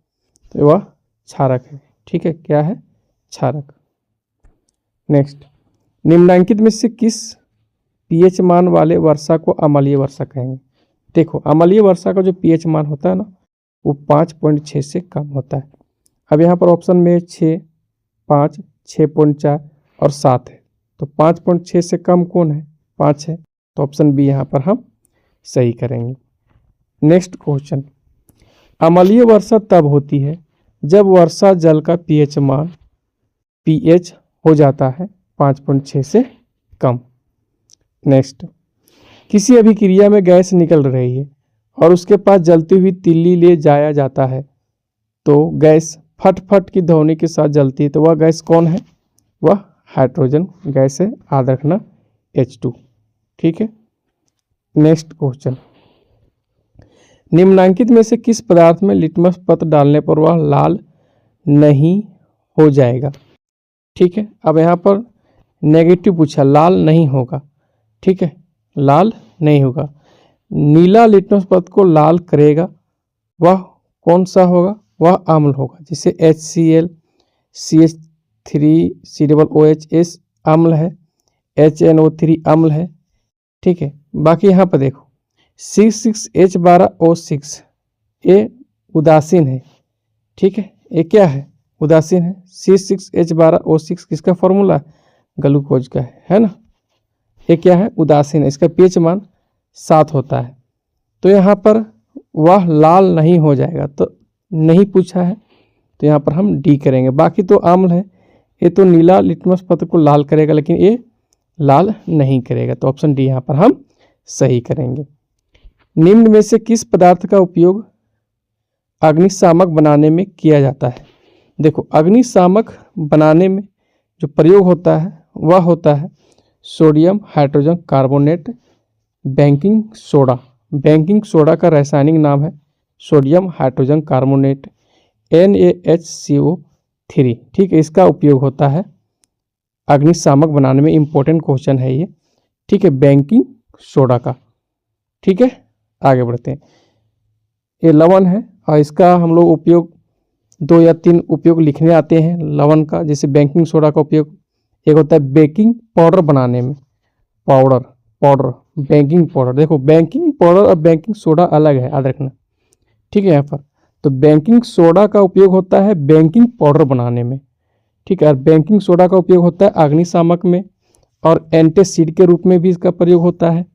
तो वह क्षारक है। ठीक है, क्या है? क्षारक। नेक्स्ट, निम्नलिखित में से किस pH मान वाले वर्षा को अम्लीय वर्षा कहेंगे? देखो, अम्लीय वर्षा का जो pH मान होता है ना, वो 5.6 से कम होता है। अब यहाँ पर ऑप्शन में 6, 5, 6.4 और 7 है, तो 5.6 से कम कौन है? 5 है, तो ऑप्शन बी यहाँ पर हम सही करेंगे। नेक्स्ट क्वेश्चन, अम्लीय वर्षा तब होती है जब वर्षा जल का pH मान pH हो जाता है 5.6 से कम। नेक्स्ट, किसी अभिक्रिया में गैस निकल रही है और उसके पास जलती हुई तिल्ली ले जाया जाता है, तो गैस फट फट की ध्वनि के साथ जलती है, तो वह गैस कौन है? वह हाइड्रोजन गैस है, याद रखना H2। ठीक है, नेक्स्ट क्वेश्चन, निम्नलिखित में से किस पदार्थ में लिटमस पत्र डालने पर वह लाल नहीं हो जाएगा? ठीक है, अब यहाँ पर नेगेटिव पूछा, लाल नहीं होगा। ठीक है, लाल नहीं होगा। नीला लिटमस पत्र को लाल करेगा, वह कौन सा होगा? वह अम्ल होगा, जैसे HCl, CH3, COOH अम्ल है, HNO3 अम्ल है। ठीक है, बाकी यहाँ पर देखो C6H12O6 ये उदासीन है। ठीक है, ये क्या है? उदासीन है। C6H12O6 किसका फॉर्मूला? ग्लूकोज का है ना। ये क्या है? उदासीन है, इसका pH मान 7 होता है। तो यहाँ पर वह लाल नहीं हो जाएगा, तो नहीं पूछा है, तो यहाँ पर हम डी करेंगे। बाकी तो अम्ल है, ये तो नीला लिटमस पत्र को लाल करेगा, लेकिन ये लाल नहीं करेगा, तो ऑप्शन डी यहाँ पर हम सही करेंगे। निम्न में से किस पदार्थ का उपयोग अग्निशामक बनाने में किया जाता है? देखो, अग्निशामक बनाने में जो प्रयोग होता है वह होता है sodium hydrogen carbonate baking soda. Baking soda का रासायनिक नाम है सोडियम हाइड्रोजन कार्बोनेट NaHCO3। ठीक है, इसका उपयोग होता है अग्निशामक बनाने में। इम्पोर्टेंट क्वेश्चन है ये। ठीक है, बेकिंग सोडा का। ठीक है, आगे बढ़ते हैं। ये लवण है और इसका हम लोग उपयोग 2 या 3 उपयोग लिखने आते हैं लवण का। जैसे बेकिंग सोडा का उपयोग एक होता है बेकिंग पाउडर बनाने में, पाउडर बेकिंग पाउडर। देखो, बेकिंग पाउडर और बेकिंग सोडा अलग है, याद रखना। ठीक है, यहाँ पर तो बेकिंग सोडा का उपयोग होता है बेकिंग पाउडर बनाने में। ठीक है। और बेकिंग सोडा का उपयोग होता है अग्निशामक में और एंटीसीड के रूप में भी इसका प्रयोग होता है,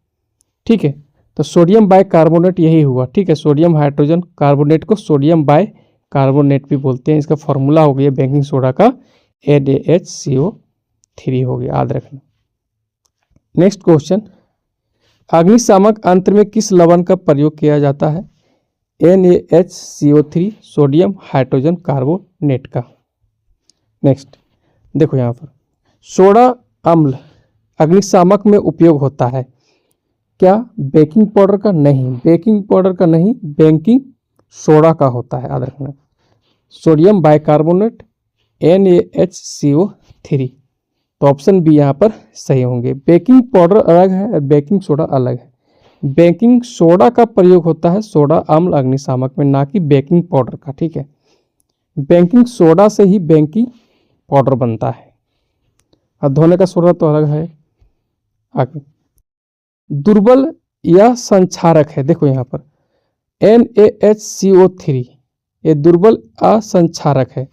ठीक है। तो सोडियम बाइकार्बोनेट यही हुआ, ठीक है। सोडियम हाइड्रोजन कार्बोनेट को सोडियम बाइकार्बोनेट भी बोलते हैं। इसका फॉर्मूला हो गया बेकिंग सोडा का NaHCO3 हो गया, याद रखना। नेक्स्ट क्वेश्चन, अग्निशामक यंत्र में किस लवण का प्रयोग किया जाता है? NaHCO3 सोडियम हाइड्रोजन कार्बोनेट का। नेक्स्ट देखो यहाँ पर सोडा अम्ल अग्निशामक में उपयोग होता है क्या? बेकिंग पाउडर का? नहीं, बेकिंग पाउडर का नहीं, बेकिंग सोडा का होता है, याद रखना। सोडियम बाइकार्बोनेट NaHCO3, तो ऑप्शन बी यहाँ पर सही होंगे। बेकिंग पाउडर अलग है और बेकिंग सोडा अलग है। बेकिंग सोडा का प्रयोग होता है सोडा अम्ल अग्निशामक में, ना कि बेकिंग पाउडर का, ठीक है। बेकिंग सोडा से ही बेकिंग पाउडर बनता है और धोने का सोडा तो अलग है। आगे दुर्बल या संक्षारक है, देखो यहाँ पर NaHCO3 ये दुर्बल असंक्षारक है,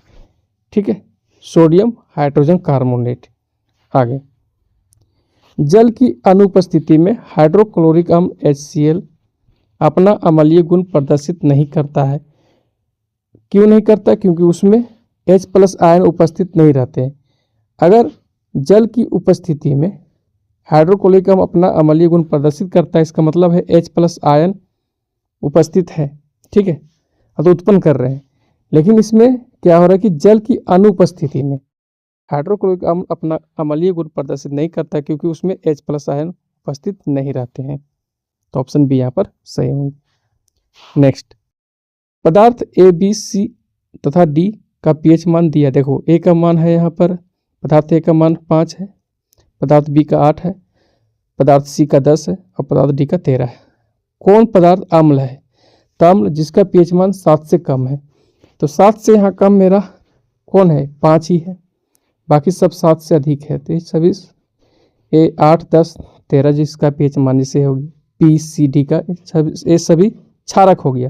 ठीक है। Sodium hydrogen carbonate. आगे जल की अनुपस्थिति में हाइड्रोक्लोरिक अम्ल HCl अपना अम्लीय गुण प्रदर्शित नहीं करता है। क्यों नहीं करता? क्योंकि उसमें H+ आयन उपस्थित नहीं रहते हैं। अगर जल की उपस्थिति में हाइड्रोक्लोरिक अम्ल अपना अम्लीय गुण प्रदर्शित करता है, इसका मतलब है H+ आयन उपस्थित है, ठीक है, तो उत्पन्न कर रहे हैं। लेकिन इसमें क्या हो रहा है कि जल की अनुपस्थिति में हाइड्रोक्लोरिक अम्ल अपना अम्लीय गुण प्रदर्शित नहीं करता है, क्योंकि उसमें H+ आयन उपस्थित नहीं रहते हैं। तो ऑप्शन बी यहाँ पर सही होंगे। नेक्स्ट पदार्थ A, B, C तथा D का pH मान दिया। देखो A का मान है यहाँ पर, पदार्थ A का मान 5 है, पदार्थ B का 8 है, पदार्थ C का 10 है और पदार्थ D का 13 है। कौन पदार्थ अम्ल है? तो अम्ल जिसका pH मान 7 से कम है। तो 7 से यहाँ कम मेरा कौन है? 5 ही है, बाकी सब 7 से अधिक है। तो ये सभी 8, 10, 13 जिसका pH मान जैसे होगी P, C, D का ये सभी क्षारक हो गया।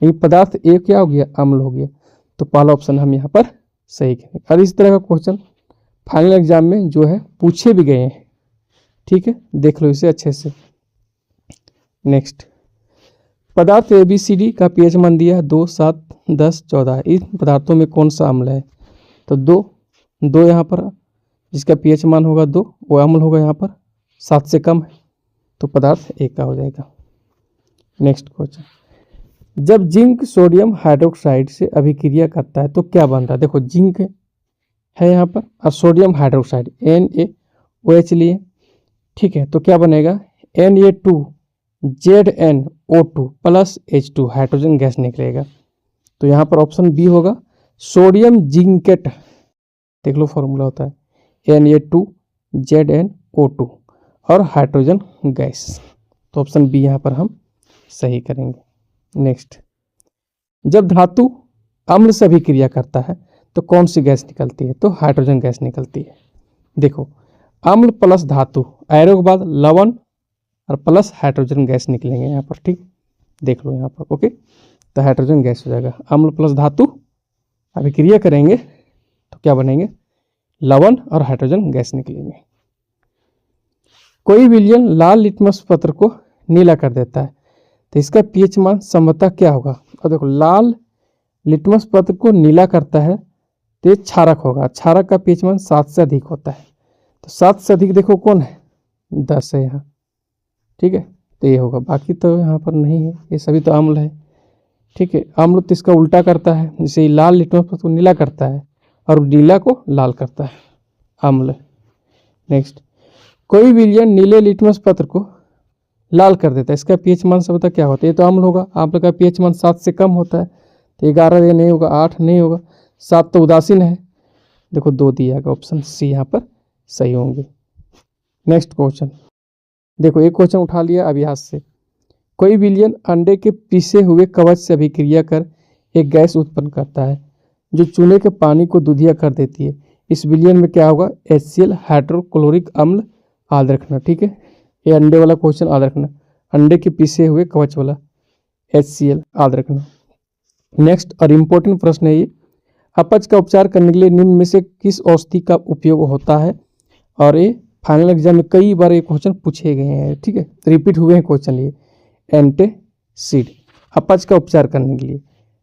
ये पदार्थ A क्या हो गया? अम्ल हो गया। तो पहला ऑप्शन हम यहाँ पर सही करेंगे। और इस तरह का क्वेश्चन फाइनल एग्जाम में जो है पूछे भी गए हैं, ठीक है, देख लो इसे अच्छे से। नेक्स्ट पदार्थ ABCD का pH मान दिया है 2, 7, 10, 14। इन पदार्थों में कौन सा अम्ल है? तो दो यहाँ पर जिसका pH मान होगा 2 वो अम्ल होगा, यहाँ पर 7 से कम है, तो पदार्थ A का हो जाएगा। नेक्स्ट क्वेश्चन, जब जिंक सोडियम हाइड्रोक्साइड से अभिक्रिया करता है तो क्या बनता है? देखो जिंक है यहाँ पर और सोडियम हाइड्रोक्साइड NaOH लिए, ठीक है, तो क्या बनेगा? Na2ZnO2 plus H2 hydrogen gas निकलेगा। तो यहाँ पर ऑप्शन बी होगा सोडियम जिंकेट। देख लो फॉर्मूला होता है Na2ZnO2 और हाइड्रोजन गैस। तो ऑप्शन बी यहाँ पर हम सही करेंगे। नेक्स्ट जब धातु अम्ल से अभिक्रिया करता है तो कौन सी गैस निकलती है? तो हाइड्रोजन गैस निकलती है। देखो अम्ल प्लस धातु एरो के बाद लवण और प्लस हाइड्रोजन गैस निकलेंगे यहाँ पर, ठीक, देख लो यहाँ पर, ओके। तो हाइड्रोजन गैस हो जाएगा। अम्ल प्लस धातु अभिक्रिया करेंगे तो क्या बनेंगे? लवण और हाइड्रोजन गैस निकलेंगे। कोई विलयन लाल लिटमस पत्र को नीला कर देता है तो इसका pH मान संभवतः क्या होगा? और देखो लाल लिटमस पत्र को नीला करता है तो ये क्षारक होगा। क्षारक का pH मान 7 से अधिक होता है। तो 7 से अधिक देखो कौन है? 10 है यहाँ, ठीक है, तो ये होगा। बाकी तो यहाँ पर नहीं है, ये सभी तो अम्ल है, ठीक है। अम्ल तो इसका उल्टा करता है, जैसे लाल लिटमस पत्र को नीला करता है और नीला को लाल करता है, अम्ल। नेक्स्ट कोई विलयन नीले लिटमस पत्र को लाल कर देता है, इसका pH मान से बता क्या होता है? ये तो अम्ल होगा। अम्ल का pH मान 7 से कम होता है, तो 11 ये नहीं होगा, 8 नहीं होगा, 7 तो उदासीन है। देखो 2 दिया गया, ऑप्शन सी यहाँ पर सही होंगे। नेक्स्ट क्वेश्चन देखो, एक क्वेश्चन उठा लिया अभ्यास से। कोई विलयन अंडे के पीसे हुए कवच से अभिक्रिया कर एक गैस उत्पन्न करता है जो चूने के पानी को दूधिया कर देती है। इस विलयन में क्या होगा? HCl हाइड्रोक्लोरिक अम्ल, याद रखना, ठीक है। ये अंडे वाला क्वेश्चन याद रखना, अंडे के पीसे हुए कवच वाला HCl याद रखना। नेक्स्ट और इम्पोर्टेंट प्रश्न है ये, अपच का उपचार करने के लिए निम्न में से किस औषधि का उपयोग होता है? और ये फाइनल एग्जाम में कई बार ये क्वेश्चन पूछे गए हैं, ठीक है, रिपीट हुए हैं क्वेश्चन ये। एंटासिड, अपच का उपचार करने के लिए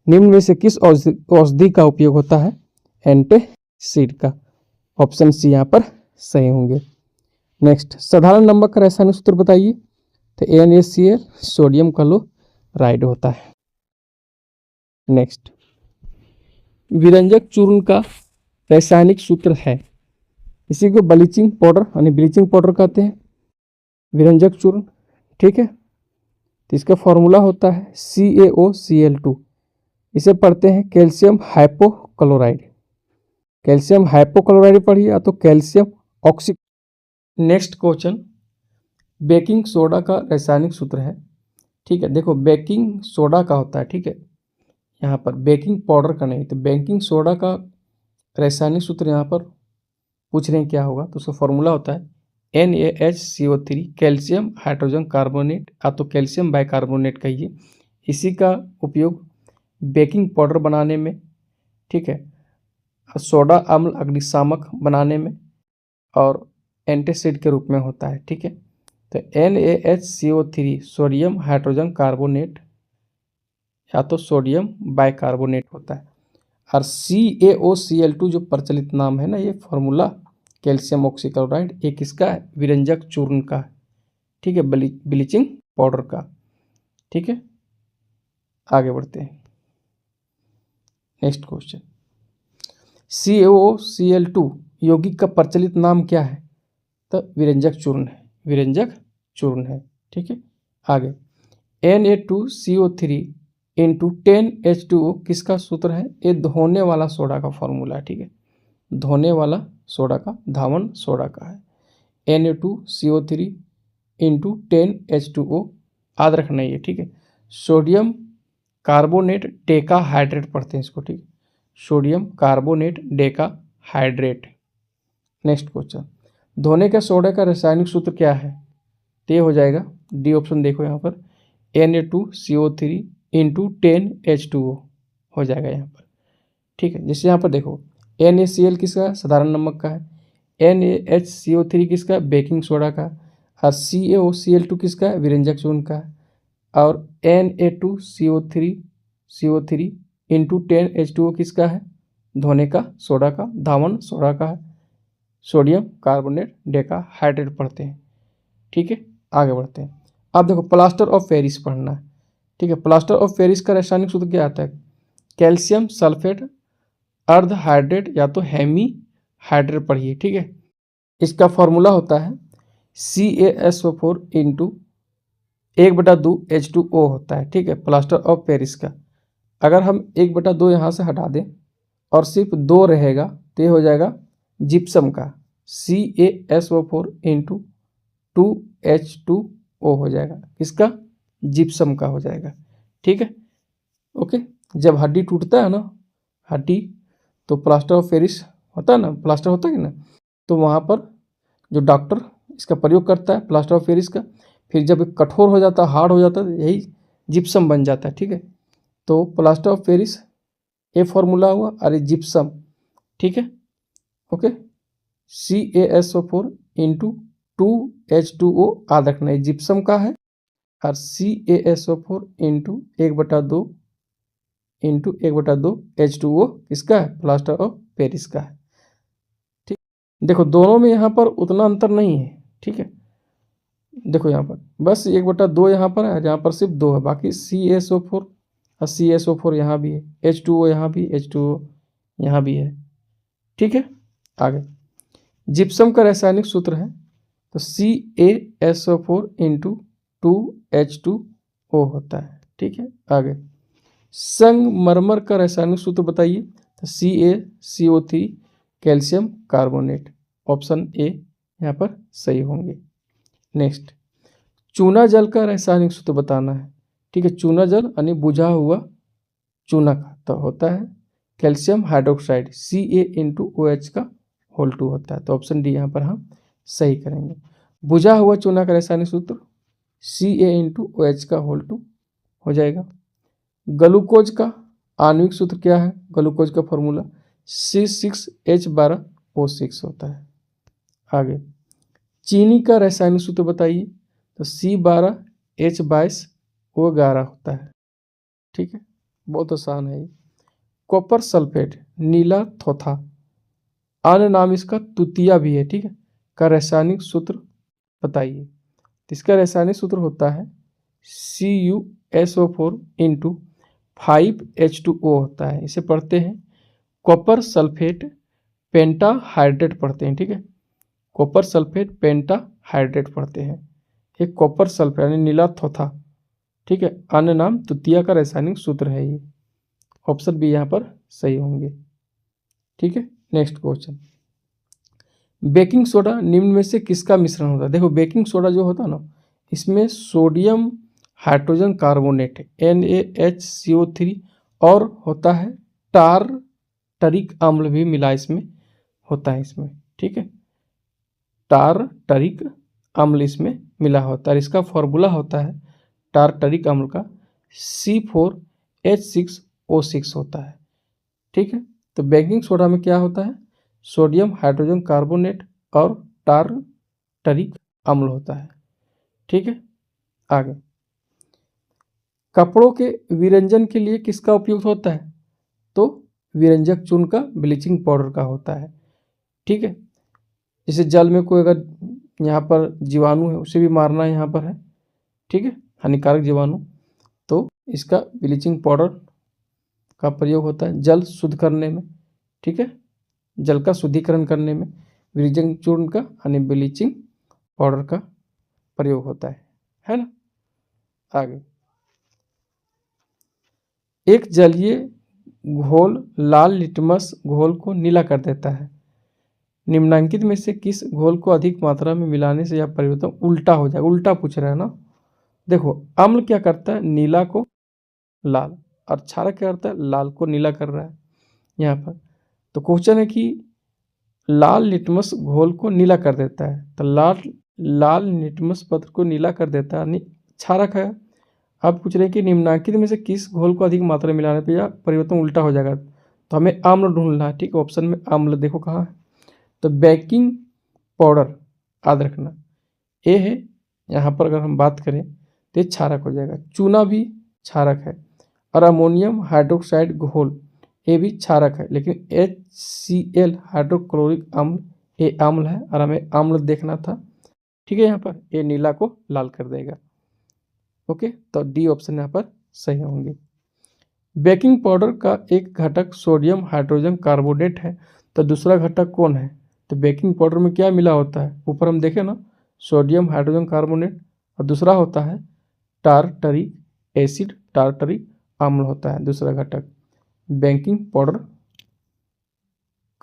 निम्न में से किस औषधि का उपयोग होता है? एंटासिड का। ऑप्शन सी यहाँ पर सही होंगे। नेक्स्ट, साधारण नमक का रासायनिक सूत्र बताइए। तो NaCl सोडियम क्लोराइड होता है। नेक्स्ट, विरंजक चूर्ण का रासायनिक सूत्र है, इसी को ब्लीचिंग पाउडर यानी ब्लीचिंग पाउडर कहते हैं, विरंजक चूर्ण, ठीक है। तो इसका फॉर्मूला होता है CaOCl2। इसे पढ़ते हैं कैल्शियम हाइपोक्लोराइड। कैल्शियम हाइपोक्लोराइड पढ़िए या तो calcium oxy. Next question, baking soda का रासायनिक सूत्र है, ठीक है। देखो बेकिंग सोडा का होता है, ठीक है, यहाँ पर बेकिंग पाउडर का नहीं। तो बेकिंग सोडा का रासायनिक सूत्र यहाँ पर पूछ रहे हैं क्या होगा, तो उसका फॉर्मूला होता है NaHCO3 कैल्शियम हाइड्रोजन कार्बोनेट या तो कैल्शियम बाइकार्बोनेट कहिए। इसी का उपयोग बेकिंग पाउडर बनाने में, ठीक है, सोडा अम्ल अग्निशामक बनाने में और एंटासिड के रूप में होता है, ठीक है। तो NaHCO3 सोडियम हाइड्रोजन कार्बोनेट या तो सोडियम बाइकार्बोनेट होता है। और CaOCl2 जो प्रचलित नाम है ना, ये फॉर्मूला कैल्शियम ऑक्सीक्लोराइड एक इसका है, विरंजक चूर्ण का, ठीक है, ब्लीचिंग पाउडर का, ठीक है। आगे बढ़ते हैं। नेक्स्ट क्वेश्चन, CaOCl2 यौगिक का प्रचलित नाम क्या है? तो विरंजक चूर्ण है, विरंजक चूर्ण है, ठीक है। आगे, Na2CO3 इंटू 10H2O किसका सूत्र है? ये धोने वाला सोडा का फॉर्मूला है, ठीक है, धोने वाला सोडा का, धावन सोडा का है। Na2CO3 इंटू 10H2O याद रखना ये, ठीक है। सोडियम कार्बोनेट डेका हाइड्रेट पढ़ते हैं इसको, ठीक है, sodium carbonate Deka hydrate. Next question, धोने का सोडा का रासायनिक सूत्र क्या है? तो ये हो जाएगा डी ऑप्शन, देखो यहाँ पर Na2CO3 इंटू 10H2O हो जाएगा यहाँ पर, ठीक है। जैसे यहाँ पर देखो NaCl किसका? साधारण नमक का है। NaHCO3 किसका? बेकिंग सोडा का। और CaOCl2 किसका है? विरंजक चूर्ण का। और Na2CO3 इंटू 10H2O किसका है? धोने का सोडा का, धावन सोडा का है। सोडियम कार्बोनेट डेका हाइड्रेट पढ़ते हैं, ठीक है। आगे बढ़ते हैं। अब देखो प्लास्टर ऑफ पेरिस पढ़ना है, ठीक है। प्लास्टर ऑफ पेरिस का रासायनिक सूत्र क्या आता है? कैल्शियम सल्फेट अर्ध हाइड्रेट या तो हेमी हाइड्रेट पढ़िए, ठीक है। इसका फॉर्मूला होता है CaSO4 इंटू 1/2 H2O होता है, ठीक है, प्लास्टर ऑफ पेरिस का। अगर हम 1/2 यहाँ से हटा दें और सिर्फ 2 रहेगा तो ये हो जाएगा जिप्सम का, CaSO4 इंटू 2H2O हो जाएगा, किसका? जिप्सम का हो जाएगा, ठीक है, ओके। जब हड्डी टूटता है ना, हड्डी, तो प्लास्टर ऑफ पेरिस होता है ना, प्लास्टर होता है ना, तो वहाँ पर जो डॉक्टर इसका प्रयोग करता है प्लास्टर ऑफ पेरिस का, फिर जब कठोर हो जाता है, हार्ड हो जाता है, यही जिप्सम बन जाता है, ठीक है। तो प्लास्टर ऑफ पेरिस ये फॉर्मूला हुआ, अरे जिप्सम, ठीक है, ओके। CaSO4 इंटू 2H2O याद रखना है, जिप्सम का है। और CaSO4 इंटू 1/2 H2O किसका है? प्लास्टर ऑफ पेरिस का है, ठीक। देखो दोनों में यहाँ पर उतना अंतर नहीं है, ठीक है। देखो यहाँ पर बस 1/2 यहाँ पर है, यहाँ पर सिर्फ 2 है, बाकी CaSO4 और CaSO4 यहाँ भी है, H2O यहाँ भी, H2O यहाँ भी है, ठीक है। आगे, जिप्सम का रासायनिक सूत्र है तो CaSO4 इंटू 2H2O होता है, ठीक है। आगे, संगमरमर का रासायनिक सूत्र बताइए। तो CaCO3 calcium carbonate, option A यहाँ पर सही होंगे। नेक्स्ट, चूना जल का रासायनिक सूत्र बताना है, ठीक है। चूना जल यानी बुझा हुआ चूना का तो होता है calcium hydroxide, Ca into OH का होल 2 होता है, तो ऑप्शन डी यहाँ पर हम सही करेंगे। बुझा हुआ चूना का रासायनिक सूत्र Ca इंटू OH का होल 2 हो जाएगा। ग्लूकोज का आणविक सूत्र क्या है? ग्लूकोज का फॉर्मूला C6H12O6 होता है। आगे चीनी का रासायनिक सूत्र बताइए, तो C12H22O11 होता है। ठीक है, बहुत आसान है ये। कॉपर सल्फेट नीला थोथा, अन्य नाम इसका तुतिया भी है, ठीक है, का रासायनिक सूत्र बताइए। तो इसका रासायनिक सूत्र होता है CuSO4 इंटू 5H2O होता है। इसे पढ़ते हैं कॉपर सल्फेट पेंटाहाइड्रेट पढ़ते हैं, ठीक है, कॉपर सल्फेट पेंटाहाइड्रेट पढ़ते हैं। एक कॉपर सल्फेट यानी नीला थोथा, ठीक है, अन्य नाम तुतिया का रासायनिक सूत्र है ये। ऑप्शन बी यहाँ पर सही होंगे। ठीक है, नेक्स्ट क्वेश्चन, बेकिंग सोडा निम्न में से किसका मिश्रण होता है। देखो बेकिंग सोडा जो होता है ना, इसमें सोडियम हाइड्रोजन कार्बोनेट NaHCO3 और होता है टारटरिक अम्ल भी मिला इसमें होता है इसमें, ठीक है, टारटरिक अम्ल इसमें मिला होता है। इसका फॉर्मूला होता है टारटरिक अम्ल का C4H6O6 होता है। ठीक है, तो बेकिंग सोडा में क्या होता है, सोडियम हाइड्रोजन कार्बोनेट और टारटरिक अम्ल होता है। ठीक है, आगे कपड़ों के विरंजन के लिए किसका उपयोग होता है, तो विरंजक चूर्ण का, ब्लीचिंग पाउडर का होता है। ठीक है, जैसे जल में कोई अगर यहाँ पर जीवाणु है उसे भी मारना यहाँ पर है, ठीक है, हानिकारक जीवाणु, तो इसका ब्लीचिंग पाउडर का प्रयोग होता है जल शुद्ध करने में। ठीक है, जल का शुद्धिकरण करने में विरंजक चूर्ण का यानी ब्लीचिंग पाउडर का प्रयोग होता है ना। आगे एक जलीय घोल लाल लिटमस घोल को नीला कर देता है। निम्नलिखित में से किस घोल को अधिक मात्रा में मिलाने से यह परिवर्तन उल्टा हो जाएगा। उल्टा पूछ रहा है ना। देखो अम्ल क्या करता है, नीला को लाल, और क्षारक क्या करता है, लाल को नीला कर रहा है यहाँ पर। तो क्वेश्चन है कि लाल लिटमस घोल को नीला कर देता है, तो लाल लिटमस पत्र को नीला कर देता है यानी क्षारक है। अब पूछ रहे हैं कि निम्नलिखित में से किस घोल को अधिक मात्रा में मिलाने पर यह परिवर्तन उल्टा हो जाएगा, तो हमें आम्ल ढूंढना है। ठीक है, ऑप्शन में आम्ल देखो कहाँ है, तो बेकिंग पाउडर याद रखना ए है यहाँ पर। अगर हम बात करें तो ये क्षारक हो जाएगा, चूना भी क्षारक है, और अमोनियम हाइड्रोक्साइड घोल ये भी क्षारक है, लेकिन HCl हाइड्रोक्लोरिक अम्ल ये अम्ल है, और हमें अम्ल देखना था। ठीक है, यहाँ पर ये नीला को लाल कर देगा। ओके, तो डी ऑप्शन यहाँ पर सही होंगे। बेकिंग पाउडर का एक घटक सोडियम हाइड्रोजन कार्बोनेट है, तो दूसरा घटक कौन है, तो बेकिंग पाउडर में क्या मिला होता है, ऊपर हम देखें ना, सोडियम हाइड्रोजन कार्बोनेट, और दूसरा होता है टारटरिक एसिड, टारटरिक अम्ल होता है दूसरा घटक। बेकिंग पाउडर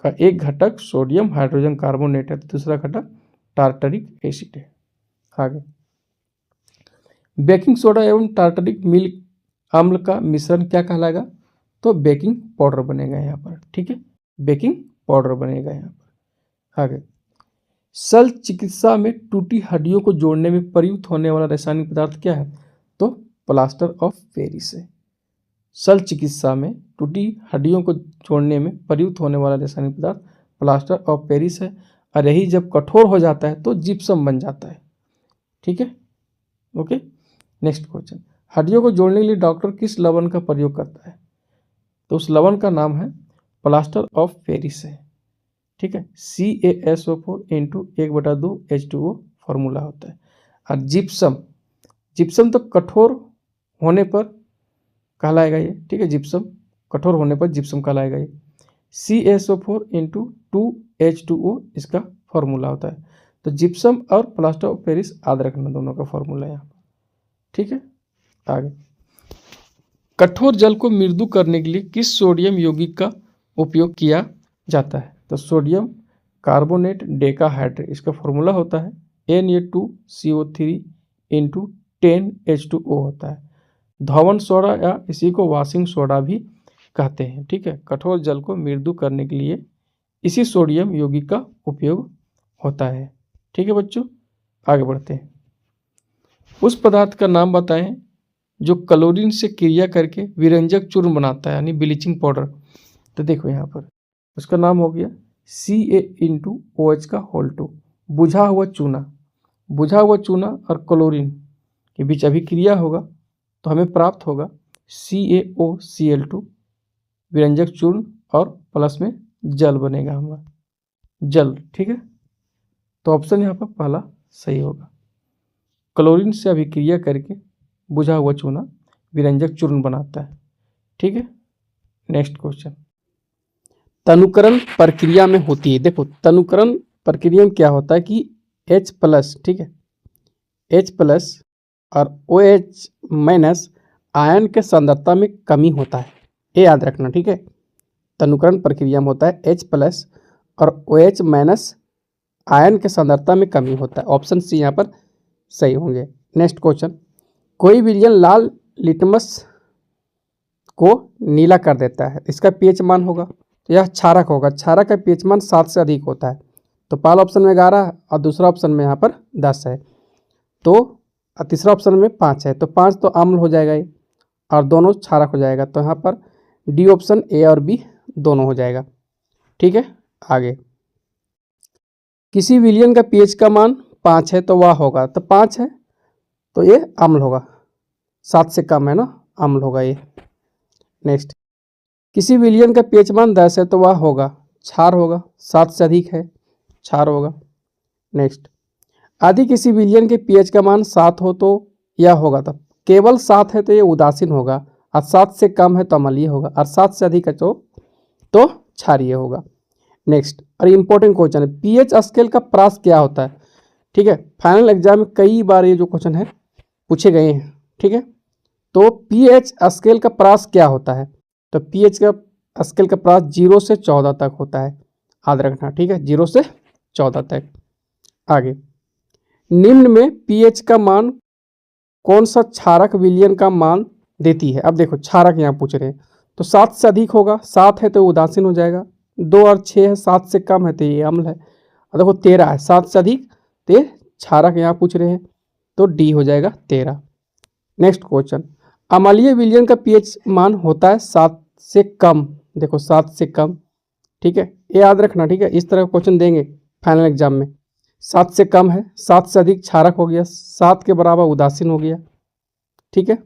का एक घटक सोडियम हाइड्रोजन कार्बोनेट है, तो दूसरा घटक टारटरिक एसिड है। आगे बेकिंग सोडा एवं टारटरिक मिल्क अम्ल का मिश्रण क्या कहलाएगा, तो बेकिंग पाउडर बनेगा यहाँ पर। ठीक है, बेकिंग पाउडर बनेगा यहाँ पर। आगे शल्य चिकित्सा में टूटी हड्डियों को जोड़ने में प्रयुक्त होने वाला रासायनिक पदार्थ क्या है, तो प्लास्टर ऑफ पेरिस है। शल्य चिकित्सा में टूटी हड्डियों को जोड़ने में प्रयुक्त होने वाला रासायनिक पदार्थ प्लास्टर ऑफ पेरिस है, और यही जब कठोर हो जाता है तो जिप्सम बन जाता है। ठीक है, ओके, नेक्स्ट क्वेश्चन, हड्डियों को जोड़ने के लिए डॉक्टर किस लवण का प्रयोग करता है, तो उस लवण का नाम है प्लास्टर ऑफ पेरिस है। ठीक है, CaSO4 इंटू 1/2 H2O फॉर्मूला होता है। और जिप्सम तो कठोर होने पर कहलाएगा ये। ठीक है, जिप्सम कठोर होने पर जिप्सम कहलाएगा ये। CaSO4 इंटू 2H2O इसका फॉर्मूला होता है। तो जिप्सम और प्लास्टर ऑफ पेरिस याद रखना दोनों का फॉर्मूला यहाँ पर। ठीक है, आगे कठोर जल को मृदु करने के लिए किस सोडियम यौगिक का उपयोग किया जाता है, तो सोडियम कार्बोनेट डेकाहाइड्रेट, इसका फॉर्मूला होता है Na2CO3 इंटू 10H2O होता है। धोवन सोडा या इसी को वॉशिंग सोडा भी कहते हैं। ठीक है, कठोर जल को मृदु करने के लिए इसी सोडियम यौगिक का उपयोग होता है। ठीक है बच्चों, आगे बढ़ते हैं। उस पदार्थ का नाम बताएं जो क्लोरीन से क्रिया करके विरंजक चूर्ण बनाता है यानी ब्लीचिंग पाउडर। तो देखो यहाँ पर उसका नाम हो गया Ca × OH2। बुझा हुआ चूना और क्लोरीन के बीच अभिक्रिया होगा तो हमें प्राप्त होगा CaOCl2 विरंजक चूर्ण और प्लस में जल बनेगा हमारा जल। ठीक है, तो ऑप्शन यहाँ पर पहला सही होगा। क्लोरीन से अभिक्रिया करके बुझा हुआ चूना विरंजक चूर्ण बनाता है। ठीक है, नेक्स्ट क्वेश्चन। तनुकरण प्रक्रिया में होती है, देखो तनुकरण प्रक्रिया में क्या होता है कि H+, ठीक है, H+ और OH- आयन के सांद्रता में कमी होता है, ये याद रखना। ठीक है, तनुकरण प्रक्रिया में होता है H+ और OH- आयन के सांद्रता में कमी होता है। ऑप्शन सी यहाँ पर सही होंगे। Next question. कोई विलयन लाल लिटमस को नीला कर देता है, इसका पीएच मान होगा तो यह क्षारक होगा। क्षारक का पीएच मान 7 से अधिक होता है, तो पहला ऑप्शन में 11 और दूसरा ऑप्शन में यहाँ पर 10 है, तो तीसरा ऑप्शन में 5 है, तो 5 तो अम्ल हो जाएगा ये और दोनों क्षारक हो जाएगा, तो यहाँ पर डी ऑप्शन ए और बी दोनों हो जाएगा। ठीक है, आगे किसी विलयन का पीएच का मान 5 है तो वह होगा, तो 5 है तो ये अम्ल होगा, 7 से कम है ना, अम्ल होगा ये। नेक्स्ट, किसी विलयन का पीएच मान 10 है तो वह होगा क्षार होगा, 7 से अधिक है क्षार होगा। नेक्स्ट, यदि किसी विलयन के पीएच का मान 7 हो तो यह होगा, तब केवल 7 है तो ये उदासीन होगा, और 7 से कम है तो अम्लीय होगा, और 7 से अधिक है तो क्षारीय होगा। नेक्स्ट, और इंपॉर्टेंट क्वेश्चन है, पीएच स्केल का प्रास क्या होता है। ठीक है, फाइनल एग्जाम में कई बार ये जो क्वेश्चन है पूछे गए हैं। ठीक है, तो पीएच स्केल का प्रास क्या होता है, तो पीएच का स्केल का प्रास 0 से 14 तक होता है, याद रखना। ठीक है, 0 से 14 तक। आगे, निम्न में पीएच का मान कौन सा क्षारक विलयन का मान देती है। अब देखो क्षारक यहाँ पूछ रहे हैं, तो 7 से अधिक होगा, 7 है तो उदासीन हो जाएगा, 2 और 6 है, 7 से कम है तो ये अम्ल है, और देखो 13 है, 7 से अधिक तो क्षारक यहाँ पूछ रहे हैं, तो डी हो जाएगा 13। नेक्स्ट क्वेश्चन, अम्लीय विलयन का पीएच मान होता है 7 से कम, देखो 7 से कम। ठीक है, ये याद रखना। ठीक है, इस तरह का क्वेश्चन देंगे फाइनल एग्जाम में। 7 से कम है, 7 से अधिक क्षारक हो गया, 7 के बराबर उदासीन हो गया। ठीक है,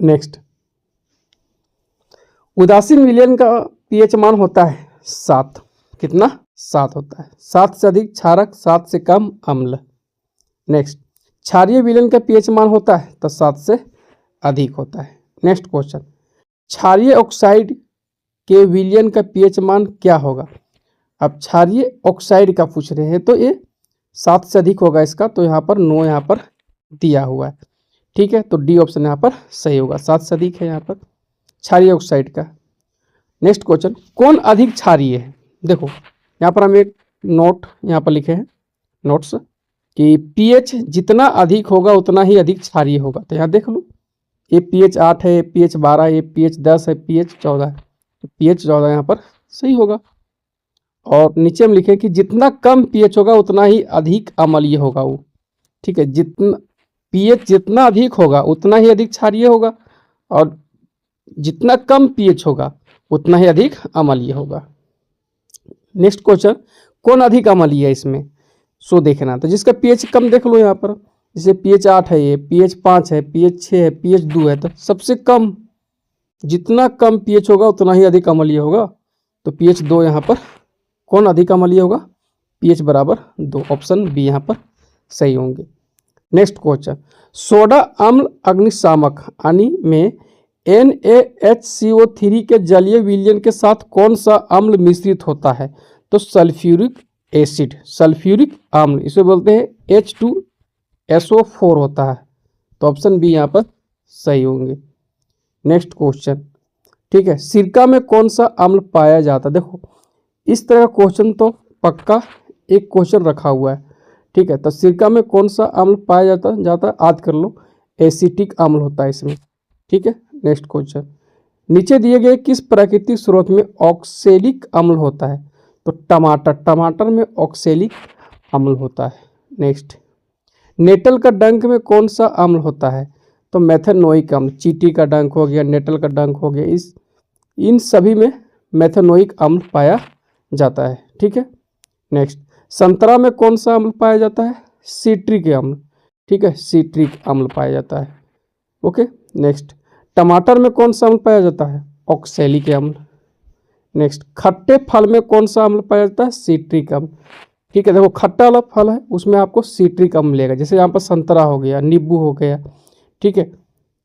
नेक्स्ट, उदासीन विलयन का पीएच मान होता है 7, कितना 7 होता है, 7 से अधिक क्षारक, 7 से कम अम्ल। नेक्स्ट, क्षारीय विलयन का पीएच मान होता है तो 7 से अधिक होता है। नेक्स्ट क्वेश्चन, क्षारीय ऑक्साइड के विलयन का पीएच मान क्या होगा। अब क्षारीय ऑक्साइड का पूछ रहे हैं तो ये 7 से अधिक होगा इसका, तो यहाँ पर 9 यहाँ पर दिया हुआ है। ठीक है, तो डी ऑप्शन यहाँ पर सही होगा, 7 से अधिक है यहाँ पर क्षारीय ऑक्साइड का। नेक्स्ट क्वेश्चन, कौन अधिक क्षारीय है। देखो यहाँ पर हम एक नोट यहाँ पर लिखे हैं, नोट्स, कि पीएच जितना अधिक होगा उतना ही अधिक क्षारीय होगा। तो यहाँ देख लो, ये pH 8 है, pH 12 है, pH 10 है, pH 14 है, तो pH 14 यहाँ पर सही होगा। और नीचे हम लिखें कि जितना कम pH होगा उतना ही अधिक अम्लीय होगा वो। ठीक है, जितना pH जितना अधिक होगा उतना ही अधिक क्षारीय होगा, और जितना कम pH होगा उतना ही अधिक अम्लीय होगा। नेक्स्ट क्वेश्चन, कौन अधिक अम्लीय है इसमें, सो देखना। तो जिसका pH कम देख लो यहाँ पर, जैसे pH 8 है, ये pH 5 है, pH 6 है, pH 2 है, तो सबसे कम, जितना कम pH होगा उतना ही अधिक अम्लीय होगा, तो pH 2 यहाँ पर कौन अधिक अम्लीय होगा, pH बराबर 2, ऑप्शन बी यहाँ पर सही होंगे। नेक्स्ट क्वेश्चन, सोडा अम्ल अग्निशामक यानी में NaHCO3 के जलीय विलयन के साथ कौन सा अम्ल मिश्रित होता है, तो सल्फ्यूरिक एसिड, सल्फ्यूरिक अम्ल, इसे बोलते हैं H2SO4 होता है, तो ऑप्शन बी यहाँ पर सही होंगे। नेक्स्ट क्वेश्चन, ठीक है, सिरका में कौन सा अम्ल पाया जाता है। देखो इस तरह का क्वेश्चन तो पक्का एक क्वेश्चन रखा हुआ है। ठीक है, तो सिरका में कौन सा अम्ल पाया जाता है, याद कर लो, एसिटिक अम्ल होता है इसमें। ठीक है, नेक्स्ट क्वेश्चन, नीचे दिए गए किस प्राकृतिक स्रोत में ऑक्सेलिक अम्ल होता है, तो टमाटर में ऑक्सेलिक अम्ल होता है। नेक्स्ट, नेटल का डंक में कौन सा अम्ल होता है, तो मेथेनोइक अम्ल, चींटी का डंक हो गया, नेटल का डंक हो गया, इन सभी में मेथनोइक अम्ल पाया जाता है। ठीक है, नेक्स्ट, संतरा में कौन सा अम्ल पाया जाता है? सिट्रिक अम्ल। ठीक है, सिट्रिक अम्ल पाया जाता है। ओके, नेक्स्ट, टमाटर में कौन सा अम्ल पाया जाता है? ऑक्सैलिक अम्ल। नेक्स्ट, खट्टे फल में कौन सा अम्ल पाया जाता है? सिट्रिक अम्ल। ठीक है, देखो खट्टा वाला फल है उसमें आपको सिट्रिक अम्ल मिलेगा, जैसे यहाँ पर संतरा हो गया, नींबू हो गया। ठीक है,